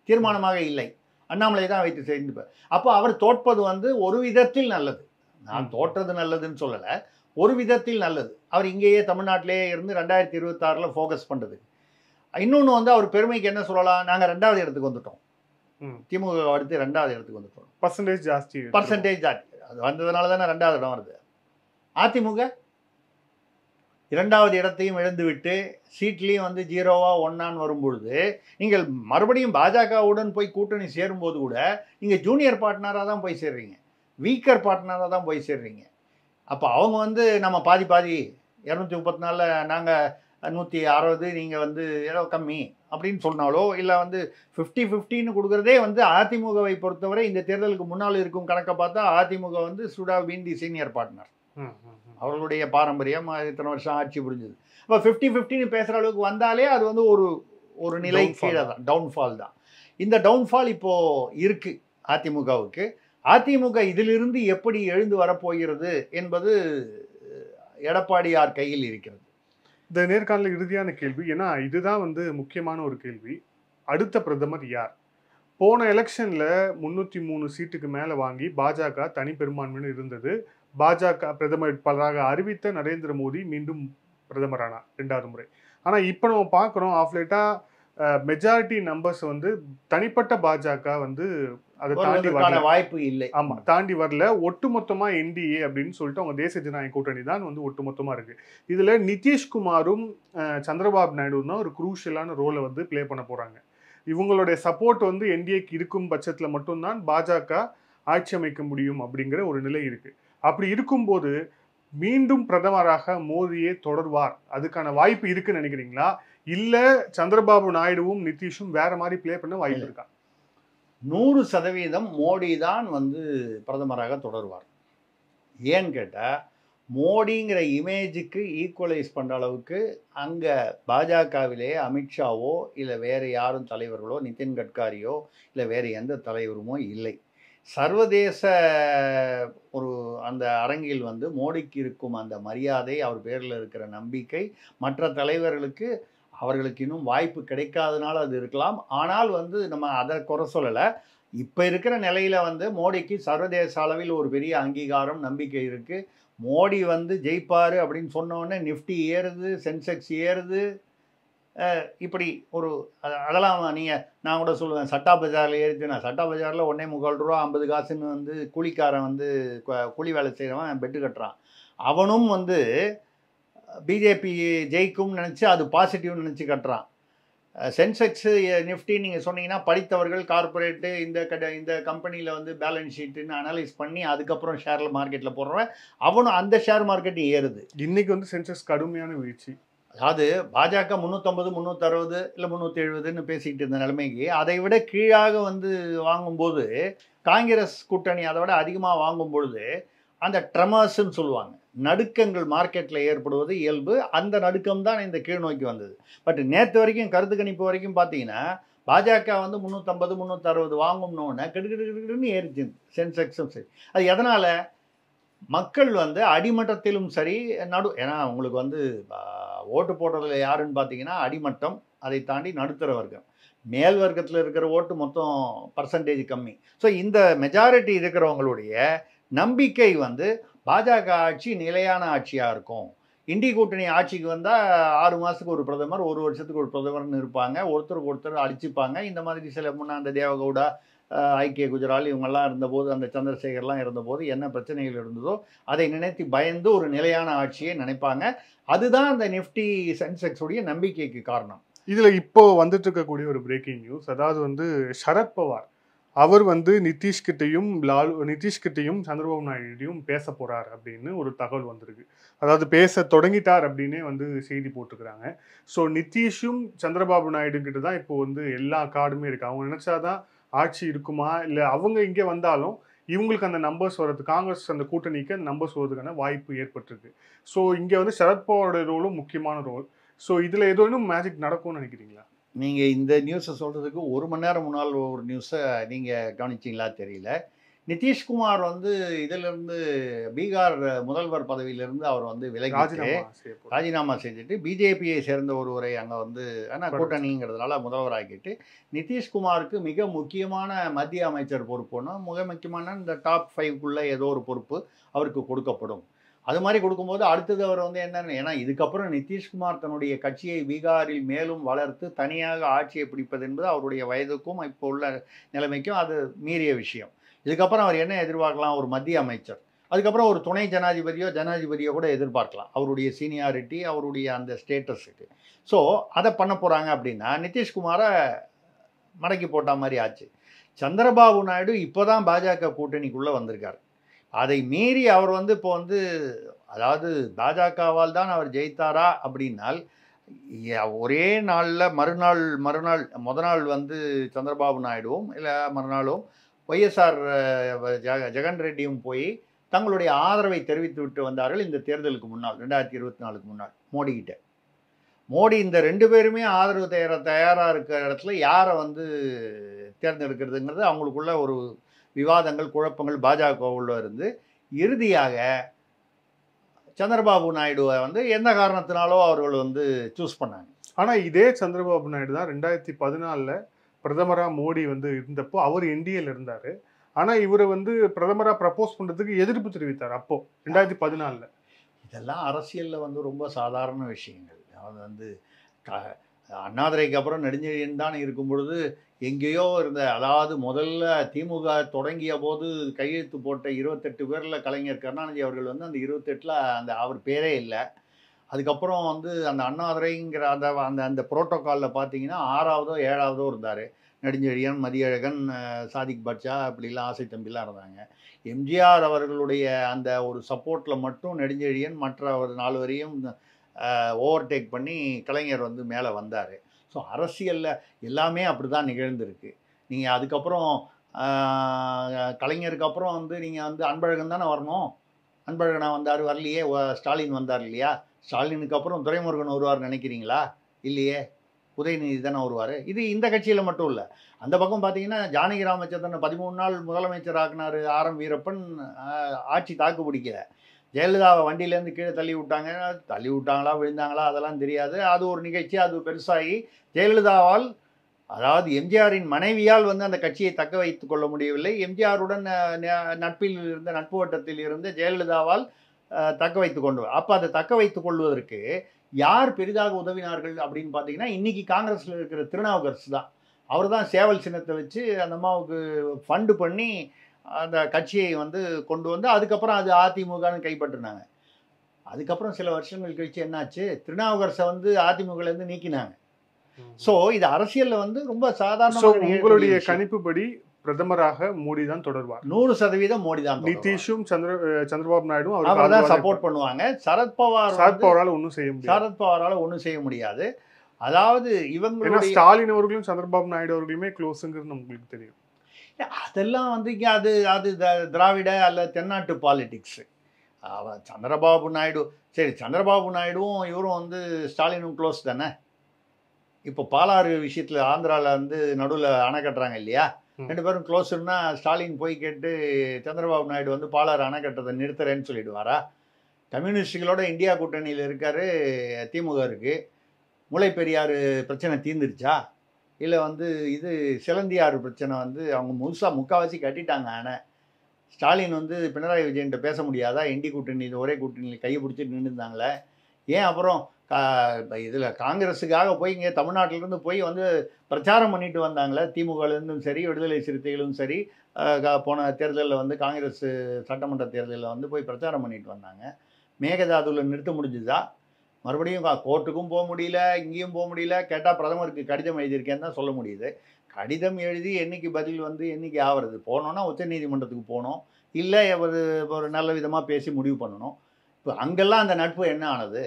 தீர்மானமாக இல்லை. அண்ணாமலை தான் வைத்து சேர்ந்துப்பார். அப்போ அவர் தோற்பது வந்து ஒரு விதத்தில் நல்லது. நான் தோற்றது நல்லதுன்னு சொல்லலை, ஒரு விதத்தில் நல்லது. அவர் இங்கேயே தமிழ்நாட்டிலேயே இருந்து 2026 ஃபோக்கஸ் பண்ணுறது. இன்னொன்று வந்து அவர் பெருமைக்கு என்ன சொல்லலாம், நாங்கள் 2வது இடத்துக்கு வந்துட்டோம், திமுக அடுத்து 2வது இடத்துக்கு வந்துட்டோம், பர்சன்டேஜ் ஜாஸ்தி அது வந்ததுனால தானே 2வது இடம் வருது. அதிமுக 2வது இடத்தையும் இழந்துவிட்டு சீட்லேயும் வந்து 0வா 1ஆன்னு வரும்பொழுது நீங்கள் மறுபடியும் பாஜகவுடன் போய் கூட்டணி சேரும்போது கூட நீங்கள் ஜூனியர் பார்ட்னராக தான் போய் சேர்றீங்க, வீக்கர் பார்ட்னராக தான் போய் சேர்றீங்க. அப்போ அவங்க வந்து நம்ம பாதி 234 நாங்கள் 160 நீங்கள் வந்து ஏதோ கம்மி அப்படின்னு சொன்னாலோ, இல்லை வந்து 50-50ன்னு கொடுக்குறதே வந்து அதிமுகவை பொறுத்தவரை இந்த தேர்தலுக்கு முன்னால் இருக்கும் கணக்கை பார்த்தா அதிமுக வந்து should have been the senior partner. அவர்களுடைய பாரம்பரியம் இத்தனை வருஷம் ஆட்சி புரிஞ்சுது. அப்போ 50-50ன்னு பேசுகிற அளவுக்கு வந்தாலே அது வந்து ஒரு நிலை கீழே தான், டவுன்ஃபால் தான். இந்த டவுன்ஃபால் இப்போது இருக்குது அதிமுகவுக்கு. அதிமுக இதிலிருந்து எப்படி எழுந்து வரப்போகிறது என்பது எடப்பாடியார் கையில் இருக்கிறது. இந்த நேர்காணல இறுதியான கேள்வி, ஏன்னா இதுதான் வந்து முக்கியமான ஒரு கேள்வி. அடுத்த பிரதமர் யார்? போன எலெக்ஷன்ல 303 சீட்டுக்கு மேல வாங்கி பாஜக தனி பெரும்பான்மைன்னு இருந்தது. பாஜக பிரதமர் வேட்பாளராக அறிவித்த நரேந்திர மோடி மீண்டும் பிரதமரானார் 2வது முறை. ஆனா இப்ப நம்ம பார்க்கிறோம் ஆஃப் லேட்டா மெஜாரிட்டி நம்பர்ஸ் வந்து தனிப்பட்ட பாஜக வந்து அதை தாண்டி வரல. வாய்ப்பு இல்லை. ஆமா, தாண்டி வரல. ஒட்டுமொத்தமா என்டிஏ அப்படின்னு சொல்லிட்டு அவங்க தேசிய ஜனநாயக கூட்டணி தான் வந்து ஒட்டுமொத்தமா இருக்கு. இதுல நிதிஷ்குமாரும் சந்திரபாபு நாயுடும் தான் ஒரு குரூஷியலான ரோலை வந்து பிளே பண்ண போறாங்க. இவங்களுடைய சப்போர்ட் வந்து என்டிஏக்கு இருக்கும் பட்சத்துல மட்டும்தான் பாஜக ஆட்சி அமைக்க முடியும் அப்படிங்கிற ஒரு நிலை இருக்கு. அப்படி இருக்கும்போது மீண்டும் பிரதமராக மோடியே தொடர்வார், அதுக்கான வாய்ப்பு இருக்குன்னு நினைக்கிறீங்களா? இல்ல சந்திரபாபு நாயுடுவும் நிதிஷும் வேற மாதிரி பிளே பண்ண வாய்ப்பு இருக்கா? 100% மோடி தான் வந்து பிரதமராக தொடர்வார். ஏன்னு கேட்டால், மோடிங்கிற இமேஜுக்கு ஈக்குவலைஸ் பண்ணுற அளவுக்கு அங்கே பாஜகவிலே அமித்ஷாவோ இல்லை வேறு யாரும் தலைவர்களோ, நிதின் கட்காரியோ இல்லை வேறு எந்த தலைவருமோ இல்லை. சர்வதேச ஒரு அந்த அரங்கில் வந்து மோடிக்கு இருக்கும் அந்த மரியாதை, அவர் பேரில் இருக்கிற நம்பிக்கை, மற்ற தலைவர்களுக்கு அவர்களுக்கு இன்னும் வாய்ப்பு கிடைக்காதனால அது இருக்கலாம். ஆனால் வந்து நம்ம அதை குறை சொல்லலை. இப்போ இருக்கிற நிலையில் வந்து மோடிக்கு சர்வதேச அளவில் ஒரு பெரிய அங்கீகாரம், நம்பிக்கை இருக்குது. மோடி வந்து ஜெயிப்பார் அப்படின்னு சொன்னோடனே நிஃப்டி ஏறுது, சென்செக்ஸ் ஏறுது. இப்படி ஒரு அதெல்லாம் நீங்கள் நான் கூட சொல்லுவேன், சட்டா பஜாரில் ஏறிச்சுன்னா, சட்டா பஜாரில் 1.25 ரூபா 50 காசுன்னு வந்து கூலிக்காரன் வந்து கூலி வேலை செய்கிறவன் பெட்டு கட்டுறான். அவனும் வந்து பிஜேபி ஜெயிக்கும்னு நினச்சி அது பாசிட்டிவ்னு நினச்சி கட்டுறான். சென்செக்ஸு நிஃப்டி நீங்கள் சொன்னீங்கன்னா படித்தவர்கள், கார்பரேட்டு, இந்த கம்பெனியில் வந்து பேலன்ஸ் ஷீட்டுன்னு அனலைஸ் பண்ணி அதுக்கப்புறம் ஷேரில் மார்க்கெட்டில் போடுறவன் அவனும் அந்த ஷேர் மார்க்கெட்டு ஏறுது. இன்னைக்கு வந்து சென்செக்ஸ் கடுமையான வீழ்ச்சி. அதாவது பாஜக 350, 360 இல்லை 370ன்னு பேசிக்கிட்டு இருந்த நிலைமைக்கு அதை விட கீழாக வந்து வாங்கும்போது, காங்கிரஸ் கூட்டணி அதை விட அதிகமாக வாங்கும் பொழுது அந்த ட்ரெமர்ஸ்ன்னு சொல்லுவாங்க, நடுக்கங்கள் மார்க்கெட்டில் ஏற்படுவது இயல்பு. அந்த நடுக்கம் தான் இந்த கீழ் நோக்கி வந்தது. பட் நேற்று வரைக்கும் கருத்து கணிப்பு வரைக்கும் பார்த்தீங்கன்னா பாஜக வந்து 350, 360 வாங்கும்னோடனே கெடுக்கெடுன்னு ஏறிச்சு சென்செக்ஸும் சரி. அது எதனால்? மக்கள் வந்து அடிமட்டத்திலும் சரி ஏன்னா உங்களுக்கு வந்து ஓட்டு போடுறதுல யாருன்னு பார்த்தீங்கன்னா அடிமட்டம், அதை தாண்டி நடுத்தர வர்க்கம். மேல் வர்க்கத்தில் இருக்கிற ஓட்டு மொத்தம் பர்சன்டேஜ் கம்மி. ஸோ இந்த மெஜாரிட்டி இருக்கிறவங்களுடைய நம்பிக்கை வந்து பாஜக ஆட்சி நிலையான ஆட்சியாக இருக்கும். இண்டி கூட்டணி ஆட்சிக்கு வந்தால் 6 மாதத்துக்கு ஒரு பிரதமர், 1 வருஷத்துக்கு ஒரு பிரதமர்னு இருப்பாங்க, ஒருத்தருக்கு ஒருத்தர் அடிச்சுப்பாங்க. இந்த மாதிரி சில அந்த தேவகவுடா, ஐக்கிய குஜரால் இவங்கெல்லாம் இருந்தபோது, அந்த சந்திரசேகர்லாம் இருந்தபோது என்ன பிரச்சனைகள் இருந்ததோ அதை நினைத்து பயந்து ஒரு நிலையான ஆட்சியை நினைப்பாங்க. அதுதான் அந்த நிஃப்டி சென்செக்ஸுடைய நம்பிக்கைக்கு காரணம். இதில் இப்போ வந்துட்டு இருக்கக்கூடிய ஒரு பிரேக்கிங் நியூஸ், அதாவது வந்து சரத்பவார் அவர் வந்து நிதிஷ்கிட்டையும் சந்திரபாபு நாயுடையும் பேச போறார் அப்படின்னு ஒரு தகவல் வந்திருக்கு. அதாவது பேச தொடங்கிட்டார் அப்படின்னே வந்து செய்தி போட்டுக்கிறாங்க. ஸோ நிதிஷும் சந்திரபாபு நாயுடு கிட்ட தான் இப்போ வந்து எல்லா கார்டுமே இருக்கு. அவங்க நினைச்சாதான் ஆட்சி இருக்குமா, இல்லை அவங்க இங்கே வந்தாலும் இவங்களுக்கு அந்த நம்பர்ஸ் வர்றது, காங்கிரஸ் அந்த கூட்டணிக்கு அந்த நம்பர்ஸ் வருவதுக்கான வாய்ப்பு ஏற்பட்டிருக்கு. ஸோ இங்கே வந்து சரத்பவாரோட ரோலும் முக்கியமான ரோல். ஸோ இதில் ஏதோ இன்னும் மேஜிக் நடக்கும்னு நினைக்கிறீங்களா? நீங்கள் இந்த நியூஸை சொல்கிறதுக்கு 1 மணி நேரம் முன்னால் ஒரு நியூஸை நீங்கள் கவனிச்சிங்களா தெரியல. நிதிஷ்குமார் வந்து இதிலிருந்து பீகார் முதல்வர் பதவியிலிருந்து அவர் வந்து விலகிட்டு ராஜினாமா செஞ்சுட்டு பிஜேபியை சேர்ந்த ஒருவரை அங்கே வந்து ஆனால் கூட்டணிங்கிறதுனால முதல்வராக்கிட்டு நிதிஷ்குமாருக்கு மிக முக்கியமான மத்திய அமைச்சர் பொறுப்புன்னு, மிக முக்கியமான இந்த டாப் 5க்குள்ளே ஏதோ ஒரு பொறுப்பு அவருக்கு கொடுக்கப்படும். அது மாதிரி கொடுக்கும்போது அடுத்தது அவர் வந்து என்னன்னு, ஏன்னா இதுக்கப்புறம் நிதிஷ்குமார் தன்னுடைய கட்சியை பீகாரில் மேலும் வளர்த்து தனியாக ஆட்சியை பிடிப்பது என்பது அவருடைய வயதுக்கும் இப்போ உள்ள நிலைமைக்கும் அது மீறிய விஷயம். இதுக்கப்புறம் அவர் என்ன எதிர்பார்க்கலாம்? ஒரு மத்திய அமைச்சர், அதுக்கப்புறம் ஒரு துணை ஜனாதிபதியோ கூட எதிர்பார்க்கலாம், அவருடைய சீனியாரிட்டி, அவருடைய அந்த ஸ்டேட்டஸுக்கு. ஸோ அதை பண்ண போகிறாங்க அப்படின்னா நிதிஷ்குமாரை மடக்கி போட்ட மாதிரி ஆச்சு. சந்திரபாபு நாயுடு இப்போ தான் பாஜக கூட்டணிக்குள்ளே வந்திருக்கார். அதை மீறி அவர் வந்து இப்போ வந்து, அதாவது பாஜகவால் தான் அவர் ஜெயித்தாரா அப்படின்னால், ஒரே நாளில் முத நாள் வந்து சந்திரபாபு நாயுடுவும் இல்லை மறுநாளும் ஒய்எஸ்ஆர் ஜெகன் ரெட்டியும் போய் தங்களுடைய ஆதரவை தெரிவித்து விட்டு வந்தார்கள் இந்த தேர்தலுக்கு முன்னால், 2024க்கு முன்னால் மோடிக்கிட்ட. மோடி இந்த 2 பேருமே ஆதரவு தயாராக இருக்கிற இடத்துல யாரை வந்து தேர்ந்தெடுக்கிறதுங்கிறது அவங்களுக்குள்ள ஒரு விவாதங்கள் குழப்பங்கள் பாஜகவுள்ள இருந்து இறுதியாக சந்திரபாபு நாயுடுவை வந்து எந்த காரணத்தினாலோ அவர்கள் வந்து சூஸ் பண்ணாங்க. ஆனா இதே சந்திரபாபு நாயுடு தான் 2014 பிரதமரா மோடி வந்து இருந்தப்போ அவர் என்டிஏல இருந்தாரு. ஆனா இவரை வந்து பிரதமரா ப்ரப்போஸ் பண்றதுக்கு எதிர்ப்பு தெரிவித்தார் அப்போ 2014. இதெல்லாம் அரசியல்ல வந்து ரொம்ப சாதாரண விஷயங்கள். அது வந்து அண்ணாதுரைக்கு அப்புறம் நெடுஞ்செழியன் தான் இருக்கும் பொழுது எங்கேயோ இருந்த, அதாவது முதல்ல திமுக தொடங்கிய போது கையெழுத்து போட்ட 28 பேரில் கலைஞர் கருணாநிதி அவர்கள் வந்து அந்த 28ல் அந்த அவர் பேரே இல்லை. அதுக்கப்புறம் வந்து அந்த அண்ணாதுரைங்கிற அந்த அந்த அந்த புரோட்டோக்காலில் பார்த்தீங்கன்னா 6வதோ 7வதோ இருந்தார். நெடுஞ்செழியன், மதியழகன், சாதிக் பாட்ஷா இப்படிலாம் ஆசை தம்பிலாம் இருந்தாங்க. எம்ஜிஆர் அவர்களுடைய அந்த ஒரு சப்போர்ட்டில் மட்டும் நெடுஞ்செழியன் மற்ற ஒரு 4 வரையும் ஓவர்டேக் பண்ணி கலைஞர் வந்து மேலே வந்தார். ஸோ அரசியலில் எல்லாமே அப்படி தான் நிகழ்ந்திருக்கு. நீங்கள் அதுக்கப்புறம் கலைஞருக்கு அப்புறம் வந்து நீங்கள் வந்து அன்பழகன் தானே வரணும். அன்பழகனா வந்தார், வரலையே. ஸ்டாலின் வந்தார் இல்லையா? ஸ்டாலினுக்கு அப்புறம் துரைமுருகன் வருவார்னு நினைக்கிறீங்களா? இல்லையே, உதயநிதி தானே வருவார். இது இந்த கட்சியில் மட்டும் இல்லை. அந்த பக்கம் பார்த்தீங்கன்னா ஜானகி ராமச்சந்திரன் 13 நாள் முதலமைச்சர் ஆக்கினார் ஆர்.எம். வீரப்பன். ஆட்சி தாக்கு பிடிக்கல. ஜெயலலிதாவை வண்டியிலேருந்து கீழே தள்ளி விட்டாங்க. தள்ளி விட்டாங்களா விழுந்தாங்களா அதெல்லாம் தெரியாது. அது ஒரு நிகழ்ச்சி, அது பெருசாகி ஜெயலலிதாவால், அதாவது எம்ஜிஆரின் மனைவியால் வந்து அந்த கட்சியை தக்க வைத்துக் கொள்ள முடியவில்லை. எம்ஜிஆருடன் நட்பில் இருந்த, நட்பு வட்டத்தில் இருந்த ஜெயலலிதாவால் தக்க வைத்துக் கொண்டு, அப்போ அதை தக்க வைத்துக் கொள்வதற்கு யார் பெரிதாக உதவினார்கள் அப்படின்னு பார்த்தீங்கன்னா இன்னைக்கு காங்கிரஸில் இருக்கிற திருநாவுக்கரசு தான். அவர் தான் சேவல் சின்னத்தை வச்சு அந்த அம்மாவுக்கு ஃபண்டு பண்ணி அந்த கட்சியை வந்து கொண்டு வந்து அதுக்கப்புறம் அது அதிமுகன்னு கைப்பற்றினாங்க. அதுக்கப்புறம் சில வருஷங்கள் கழிச்சு என்னாச்சு, திருநாவுக்கரசை வந்து அதிமுகலேருந்து நீக்கினாங்க. ஸோ இது அரசியலில் வந்து ரொம்ப சாதாரண. உங்களுடைய கணிப்புப்படி பிரதமராக மோடி தான் தொடர்வார். 100% மோடி தான். நிதிஷும் சந்திரபாபு நாயுடும் அவர் தான் சப்போர்ட் பண்ணுவாங்க. சரத்பவாரால் ஒன்றும் செய்ய முடியாது. சரத்பவாரால் ஒன்றும் செய்ய முடியாது. அதாவது இவங்க ஸ்டாலின் அவர்களும் சந்திரபாபு நாயுடு அவர்களுமே க்ளோஸுங்கிறது நமக்கு தெரியும். அதெல்லாம் வந்து அது அது திராவிட அல்ல தென்னாட்டு பாலிடிக்ஸு. சந்திரபாபு நாயுடு, சரி, சந்திரபாபு நாயுடுவும் இவரும் வந்து ஸ்டாலினும் க்ளோஸ் தானே. இப்போ பாலாறு விஷயத்தில் ஆந்திராவில் வந்து நடுவில் அணை கட்டுறாங்க இல்லையா, 2 பேரும் க்ளோஸ்னா ஸ்டாலின் போய் கேட்டு சந்திரபாபு நாயுடு வந்து பாலாறு அணை கட்டுறதை நிறுத்துறேன்னு சொல்லிடுவாரா? கம்யூனிஸ்டுகளோட இந்தியா கூட்டணியில் இருக்காரு, திமுக இருக்குது. முல்லை பெரியாறு பிரச்சனை தீர்ந்துருச்சா? இல்லை வந்து இது சிலந்தியாறு பிரச்சனை வந்து அவங்க முக்கால்வாசி கட்டிட்டாங்க. ஆனால் ஸ்டாலின் வந்து பினராயி விஜயன்கிட்ட பேச முடியாதா? இண்டி கூட்டணி ஒரே கூட்டணியில் கையை பிடிச்சிட்டு நின்றுருந்தாங்களே. ஏன் அப்புறம் இதில் காங்கிரஸுக்காக போய் இங்கே தமிழ்நாட்டிலேருந்து போய் வந்து பிரச்சாரம் பண்ணிட்டு வந்தாங்களே. திமுகலேருந்தும் சரி, விடுதலை சிறுத்தைகளும் சரி, போன தேர்தலில் வந்து காங்கிரஸ் சட்டமன்ற தேர்தலில் வந்து போய் பிரச்சாரம் பண்ணிட்டு வந்தாங்க. மேகதாதுவில் நிறுத்த முடிஞ்சுதா? மறுபடியும் கோர்ட்டுக்கும் போக முடியல, இங்கேயும் போக முடியல. கேட்டால் பிரதமருக்கு கடிதம் எழுதியிருக்கேன்னு தான் சொல்ல முடியுது. கடிதம் எழுதி என்னைக்கு பதில் வந்து என்னைக்கு ஆகிறது? போனோன்னா உச்சநீதிமன்றத்துக்கு போகணும், இல்லை ஒரு நல்ல விதமாக பேசி முடிவு பண்ணணும். இப்போ அங்கெல்லாம் அந்த நட்பு என்ன ஆனது?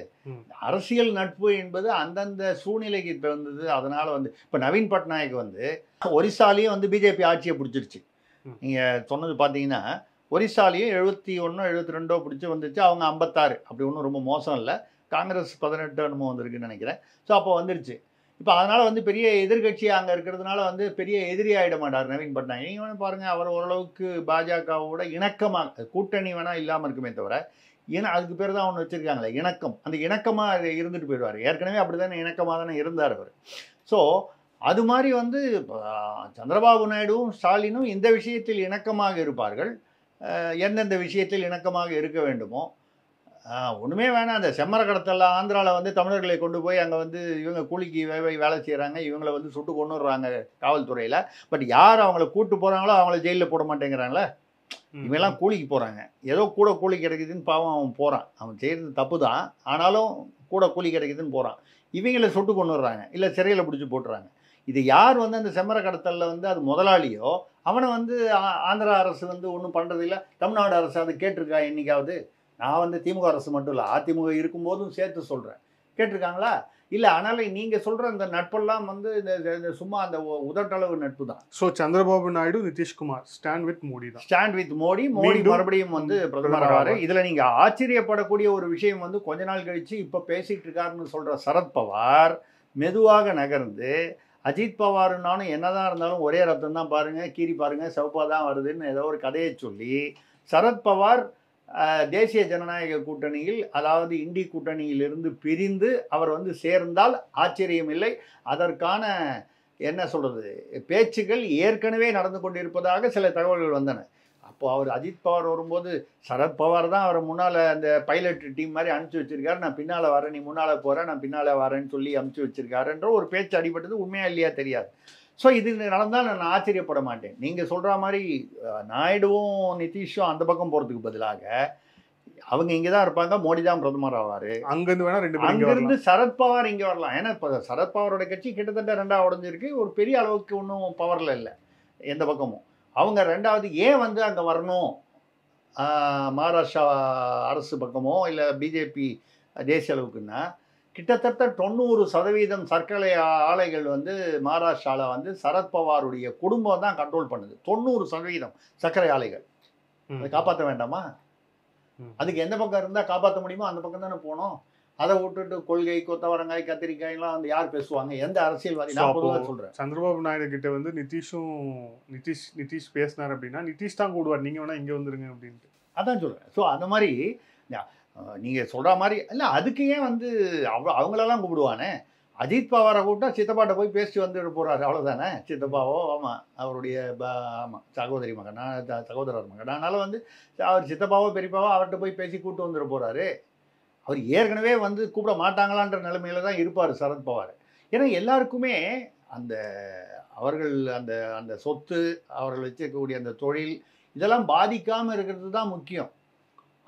அரசியல் நட்பு என்பது அந்தந்த சூழ்நிலைக்கு தகுந்தது. அதனால் வந்து இப்போ நவீன் பட்நாயக் வந்து ஒரிசாலையும் வந்து பிஜேபி ஆட்சியை பிடிச்சிருச்சு. நீங்கள் சொன்னது பார்த்தீங்கன்னா ஒரிசாலையும் 71 72 பிடிச்சி வந்துச்சு. அவங்க 56. அப்படி ஒன்றும் ரொம்ப மோசம் இல்லை. காங்கிரஸ் 18 என்னமோ வந்திருக்குன்னு நினைக்கிறேன். ஸோ அப்போ வந்துருச்சு. இப்போ அதனால் வந்து பெரிய எதிர்கட்சி அங்கே இருக்கிறதுனால வந்து பெரிய எதிரி ஆகிட மாட்டார் நவீன் பட்நாயக். நீங்கள் வேணும் பாருங்கள், அவர் ஓரளவுக்கு பாஜகவோட இணக்கமாக, கூட்டணி வேணால் இல்லாமல் இருக்குமே தவிர அதுக்கு பேர் தான் ஒன்று வச்சுருக்காங்களே, இணக்கம். அந்த இணக்கமாக இருந்துட்டு போயிடுவார். ஏற்கனவே அப்படி தானே இணக்கமாக தானே இருந்தார் அவர். ஸோ அது மாதிரி வந்து சந்திரபாபு நாயுடுவும் ஸ்டாலினும் இந்த விஷயத்தில் இணக்கமாக இருப்பார்கள். எந்தெந்த விஷயத்தில் இணக்கமாக இருக்க வேண்டுமோ. ஒன்றுமே வேணாம், அந்த செம்மர கடத்தெல்லாம் ஆந்திராவில் வந்து தமிழர்களை கொண்டு போய் அங்கே வந்து இவங்க கூலிக்கு வேலை செய்கிறாங்க, இவங்களை வந்து சுட்டு கொண்டுடுறாங்க காவல்துறையில். பட் யார் அவங்கள கூட்டு போகிறாங்களோ அவங்கள ஜெயிலில் போட மாட்டேங்கிறாங்களே. இவெல்லாம் கூலிக்கு போகிறாங்க, ஏதோ கூட கூலி கிடைக்குதுன்னு பாவம் அவன் போகிறான். அவன் செய்கிறது தப்பு தான், ஆனாலும் கூட கூலி கிடைக்குதுன்னு போகிறான். இவங்களை சுட்டு கொண்டுடுறாங்க, இல்லை சிறையில் பிடிச்சி போட்டுறாங்க. இது யார் வந்து அந்த செம்மர கடத்தலில் வந்து அது முதலாளியோ அவனை வந்து ஆந்திரா அரசு வந்து ஒன்றும் பண்ணுறதில்ல. தமிழ்நாடு அரசு அதை கேட்டிருக்கா என்னைக்காவது? நான் வந்து திமுக அரசு மட்டும் இல்லை, அதிமுக இருக்கும்போதும் சேர்த்து சொல்கிறேன், கேட்டிருக்காங்களா? இல்லை. ஆனாலும் நீங்கள் சொல்கிற அந்த நட்பெல்லாம் வந்து இந்த சும்மா அந்த உதட்டளவு நட்பு தான். So Chandrababu Naidu, Nitish Kumar stand with Modi தான். Stand with Modi. மோடி மறுபடியும் வந்து பிரதமர் ஆவார். இதில் நீங்கள் ஆச்சரியப்படக்கூடிய ஒரு விஷயம் வந்து கொஞ்ச நாள் கழித்து இப்போ பேசிகிட்டு இருக்காருன்னு சொல்கிற சரத்பவார் மெதுவாக நகர்ந்து அஜித் பவார்னாலும் என்னதான் இருந்தாலும் ஒரே ரத்தம் தான் பாருங்க, கீரி பாருங்க, சிவப்பா தான் வருதுன்னு ஏதோ ஒரு கதையை சொல்லி சரத்பவார் தேசிய ஜனநாயக கூட்டணியில், அதாவது இண்டி கூட்டணியிலிருந்து பிரிந்து அவர் வந்து சேர்ந்தால் ஆச்சரியமில்லை. அதற்கான என்ன சொல்றது பேச்சுக்கள் ஏற்கனவே நடந்து கொண்டிருப்பதாக சில தகவல்கள் வந்தன. அப்போ அவர் அஜித் பவார் வரும்போது சரத்பவார் தான் அவரை முன்னால் அந்த பைலட் டீம் மாதிரி அனுப்பிச்சி வச்சிருக்காரு. நான் பின்னால் வரேன், நீ முன்னால் போகிறேன், நான் பின்னால் வரேன்னு சொல்லி அனுப்பிச்சி வச்சிருக்காருன்ற ஒரு பேச்சு அடிபட்டது. உண்மையா இல்லையா தெரியாது. ஸோ இது நடந்தால் நான் ஆச்சரியப்பட மாட்டேன். நீங்கள் சொல்கிற மாதிரி நாயுடுவும் நிதிஷும் அந்த பக்கம் போகிறதுக்கு பதிலாக அவங்க இங்கே தான் இருப்பாங்க, மோடி தான் பிரதமர் ஆவார். அங்கேருந்து வேணா 2 பேரும் அங்கிருந்து சரத்பவார் இங்கே வரலாம். ஏன்னா இப்போ சரத்பவாரோட கட்சி கிட்டத்தட்ட 2ஆக உடஞ்சிருக்கு. ஒரு பெரிய அளவுக்கு ஒன்றும் பவரில் இல்லை எந்த பக்கமும். அவங்க 2வது ஏன் வந்து அங்கே வரணும், மகாராஷ்டிரா அரசு பக்கமோ இல்லை பிஜேபி தேசிய அளவுக்குன்னா, கிட்டத்தட்ட 90% சர்க்கரை ஆலைகள் வந்து மகாராஷ்டிராவில் வந்து சரத்பவாருடைய குடும்பம் தான் கண்ட்ரோல் பண்ணுது. 90% சர்க்கரை ஆலைகள். அதை காப்பாற்ற வேண்டாமா? அதுக்கு எந்த பக்கம் இருந்தால் காப்பாற்ற முடியுமோ அந்த பக்கம் தானே போகணும். அதை விட்டுட்டு கொள்கை, கொத்தவரங்காய், கத்திரிக்காய்லாம் வந்து யார் பேசுவாங்க? எந்த அரசியல்வாதி? நான் பொதுவாக சொல்கிறேன். சந்திரபாபு நாயுடு கிட்ட வந்து நிதிஷ் பேசினார் அப்படின்னா நிதிஷ் தான் கூடுவார், நீங்கள் வேணா இங்கே வந்துருங்க அப்படின்ட்டு. அதான் சொல்கிறேன். ஸோ அந்த மாதிரி நீங்கள் சொல்கிற மாதிரி இல்லை. அதுக்கு ஏன் வந்து அவங்களெல்லாம் கூப்பிடுவானே? அஜித் பவாரை கூப்பிட்டா சித்தப்பாட்ட போய் பேசிட்டு வந்துட்டு போகிறாரு, அவ்வளோதானே. சித்தப்பாவோ ஆமாம் அவருடைய ஆமாம் சகோதரி மகனா சகோதரர் மகன், அதனால் வந்து அவர் சித்தப்பாவோ பெரியப்பாவோ அவர்கிட்ட போய் பேசி கூப்பிட்டு வந்துட்டு போகிறாரு. அவர் ஏற்கனவே வந்து கூப்பிட மாட்டாங்களான்ற நிலைமையில தான் இருப்பார் சரத்பவார். ஏன்னா எல்லாருக்குமே அந்த அவர்கள் அந்த அந்த சொத்து, அவர்கள் வச்சிருக்கக்கூடிய அந்த தொழில், இதெல்லாம் பாதிக்காமல் இருக்கிறது தான் முக்கியம்.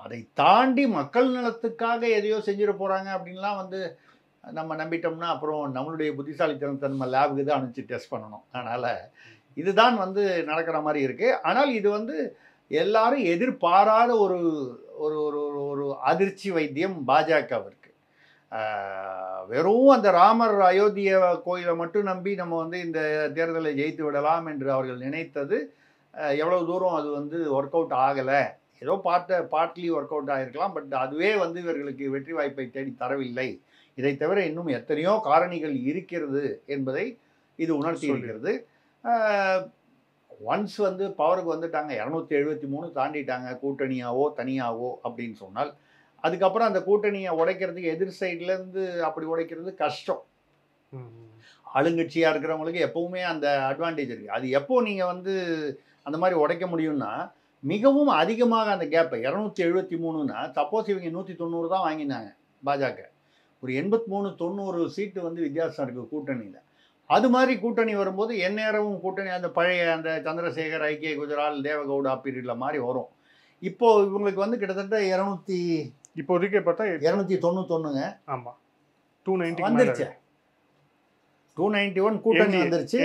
அதை தாண்டி மக்கள் நலத்துக்காக எதையோ செஞ்சிட போகிறாங்க அப்படின்லாம் வந்து நம்ம நம்பிட்டோம்னா அப்புறம் நம்மளுடைய புத்திசாலித்தனத்தை நம்ம லேபுக்கு தான் அனுப்பிச்சு டெஸ்ட் பண்ணணும். அதனால் இதுதான் வந்து நடக்கிற மாதிரி இருக்குது. ஆனால் இது வந்து எல்லாரும் எதிர்பாராத ஒரு ஒரு ஒரு ஒரு அதிர்ச்சி வைத்தியம் பாஜகவிற்கு. வெறும் அந்த ராமர் அயோத்திய கோயிலை மட்டும் நம்பி நம்ம வந்து இந்த தேர்தலை ஜெயித்து விடலாம் என்று அவர்கள் நினைத்தது எவ்வளவு தூரம் அது வந்து ஒர்க் அவுட் ஆகலை. ஏதோ பார்ட்லி ஒர்க் அவுட் ஆகிருக்கலாம். பட் அதுவே வந்து இவர்களுக்கு வெற்றி வாய்ப்பை தேடி தரவில்லை. இதை தவிர இன்னும் எத்தனையோ காரணிகள் இருக்கிறது என்பதை இது உணர்த்தி இருக்கிறது. ஒன்ஸ் வந்து பவருக்கு வந்துட்டாங்க, 273 தாண்டிட்டாங்க, கூட்டணியாவோ தனியாவோ அப்படின்னு சொன்னால், அதுக்கப்புறம் அந்த கூட்டணியை உடைக்கிறதுக்கு எதிர் சைட்லேருந்து அப்படி உடைக்கிறது கஷ்டம். ஆளுங்கட்சியாக இருக்கிறவங்களுக்கு எப்பவுமே அந்த அட்வான்டேஜ் இருக்குது. அது எப்போ நீங்கள் வந்து அந்த மாதிரி உடைக்க முடியும்னா, மிகவும் அதிகமாக அந்த கேப்பை 273னா, சப்போஸ் இவங்க 190 தான் வாங்கினாங்க பாஜக, ஒரு 83-90 சீட்டு வந்து வித்தியாசம் இருக்குது கூட்டணியில். அது மாதிரி கூட்டணி வரும்போது எந்நேரமும் கூட்டணி அந்த பழைய அந்த சந்திரசேகர், ஐக்கிய குஜரால், தேவகவுடா பீரியடில் மாதிரி வரும். இப்போது இவங்களுக்கு வந்து கிட்டத்தட்ட 200 இப்போதைக்கு பார்த்தா 291ங்க. ஆமாம், 290 வந்துருச்சு. 291 கூட்டணி வந்துருச்சு.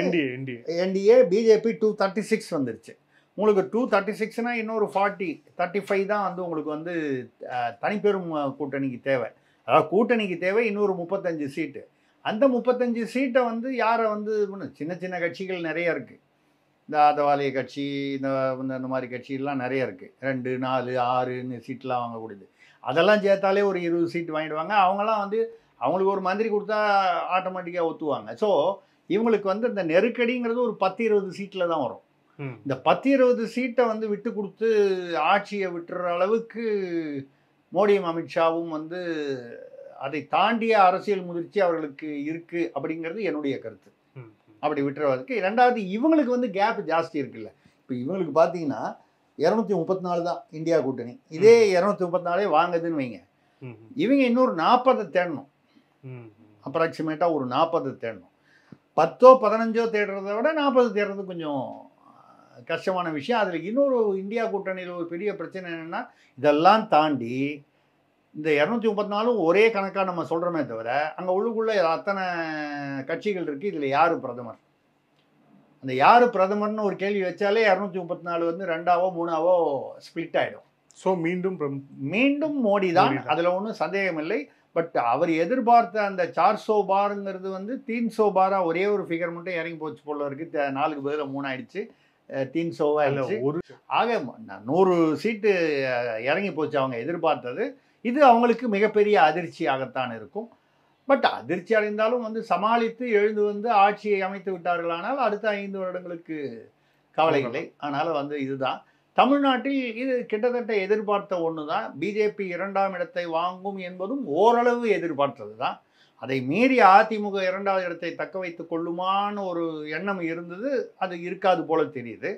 என்டிஏ பிஜேபி 236 வந்துருச்சு. உங்களுக்கு 236னா இன்னொரு 35 தான் வந்து உங்களுக்கு வந்து தனிப்பெரும் கூட்டணிக்கு தேவை. அதாவது கூட்டணிக்கு தேவை இன்னொரு 35 சீட்டு. அந்த 35 சீட்டை வந்து யாரை வந்து சின்ன சின்ன கட்சிகள் நிறைய இருக்குது. இந்த ஆதவாலிய கட்சி, இந்த மாதிரி கட்சியெல்லாம் நிறைய இருக்குது. 2, 4, 6 சீட்லாம் வாங்கக்கூடியது. அதெல்லாம் சேர்த்தாலே ஒரு 20 சீட்டு வாங்கிடுவாங்க. அவங்களாம் வந்து அவங்களுக்கு ஒரு மந்திரி கொடுத்தா ஆட்டோமேட்டிக்காக ஒத்துவாங்க. ஸோ இவங்களுக்கு வந்து இந்த நெருக்கடிங்கிறது ஒரு 10-20 சீட்டில் தான் வரும். இந்த 10-20 சீட்டை வந்து விட்டு கொடுத்து ஆட்சியை விட்டுற அளவுக்கு மோடியும் அமித்ஷாவும் வந்து அதை தாண்டிய அரசியல் முதிர்ச்சி அவர்களுக்கு இருக்குது அப்படிங்கிறது என்னுடைய கருத்து. அப்படி விட்டுறதுக்கு. 2வது இவங்களுக்கு வந்து கேப் ஜாஸ்தி இருக்குல்ல. இப்போ இவங்களுக்கு பார்த்தீங்கன்னா 234 தான் இந்தியா கூட்டணி. இதே 234 வாங்குதுன்னு வைங்க, இவங்க இன்னொரு 40 தேடணும். அப்ராக்சிமேட்டாக ஒரு 40 தேடணும். 10-15 தேடுறத விட 40 தேடுறது கொஞ்சம் கஷ்டமான விஷயம். அதில் இன்னொரு இந்தியா கூட்டணியில் ஒரு பெரிய பிரச்சனை என்னென்னா, இதெல்லாம் தாண்டி இந்த 234 ஒரே கணக்காக நம்ம சொல்கிறோமே தவிர, அங்கே உள்ளுக்குள்ளே அத்தனை கட்சிகள் இருக்குது. இதில் யார் பிரதமர்? அந்த யார் பிரதமர்னு ஒரு கேள்வி வச்சாலே 234 வந்து 2ஆவோ 3ஆவோ ஸ்பிளிட் ஆகிடும். ஸோ மீண்டும் மோடி தான், அதில் ஒன்றும் சந்தேகம் இல்லை. பட் அவர் எதிர்பார்த்த அந்த 400 பாருங்கிறது வந்து 300 பாராக ஒரே ஒரு ஃபிகர் மட்டும் இறங்கி போச்சு போல இருக்குது. 4க்கு பதில் 3 ஆயிடுச்சு, 300 ஆயிடுச்சு. ஆக 100 சீட்டு இறங்கி போச்சு அவங்க எதிர்பார்த்தது. இது அவங்களுக்கு மிகப்பெரிய அதிர்ச்சியாகத்தான் இருக்கும். பட் அதிர்ச்சி அடைந்தாலும் வந்து சமாளித்து எழுந்து வந்து ஆட்சியை அமைத்து விட்டார்களானால் அடுத்த 5 வருடங்களுக்கு கவலை இல்லை. அதனால் வந்து இதுதான் தமிழ்நாட்டில் இது கிட்டத்தட்ட எதிர்பார்த்த ஒன்று தான். பிஜேபி 2ஆம் இடத்தை வாங்கும் என்பதும் ஓரளவு எதிர்பார்த்தது தான். அதை மீறி அதிமுக 2வது இடத்தை தக்க வைத்துக் கொள்ளுமான்னு ஒரு எண்ணம் இருந்தது. அது இருக்காது போல தெரியுது.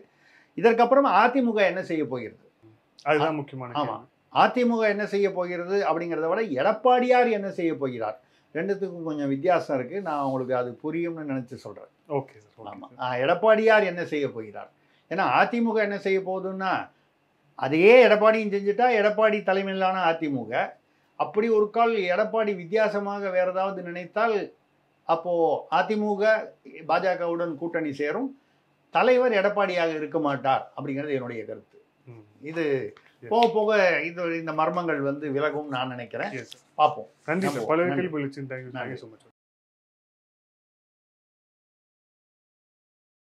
இதற்கப்புறம் அதிமுக என்ன செய்ய போகிறது, அதுதான் முக்கியமான. ஆமாம், அதிமுக என்ன செய்ய போகிறது அப்படிங்கிறத விட எடப்பாடியார் என்ன செய்ய போகிறார், ரெண்டுத்துக்கும் கொஞ்சம் வித்தியாசம் இருக்குது. நான் உங்களுக்கு அது புரியும்னு நினச்சி சொல்கிறேன். ஓகே. ஆமாம், எடப்பாடியார் என்ன செய்ய போகிறார். ஏன்னா அதிமுக என்ன செய்ய போகுதுன்னா அதையே எடப்பாடியும் செஞ்சுட்டா எடப்பாடி தலைமையிலான அதிமுக. அப்படி ஒரு கால் எடப்பாடி வித்தியாசமாக வேற ஏதாவது நினைத்தால் அப்போ அதிமுக பாஜகவுடன் கூட்டணி சேரும். தலைவர் எடப்பாடியாக இருக்க மாட்டார் அப்படிங்கிறது என்னுடைய கருத்து. இது போக போக இந்த மர்மங்கள் வந்து விலகும் நான் நினைக்கிறேன். பார்ப்போம். நன்றி சார். பல கேள்வி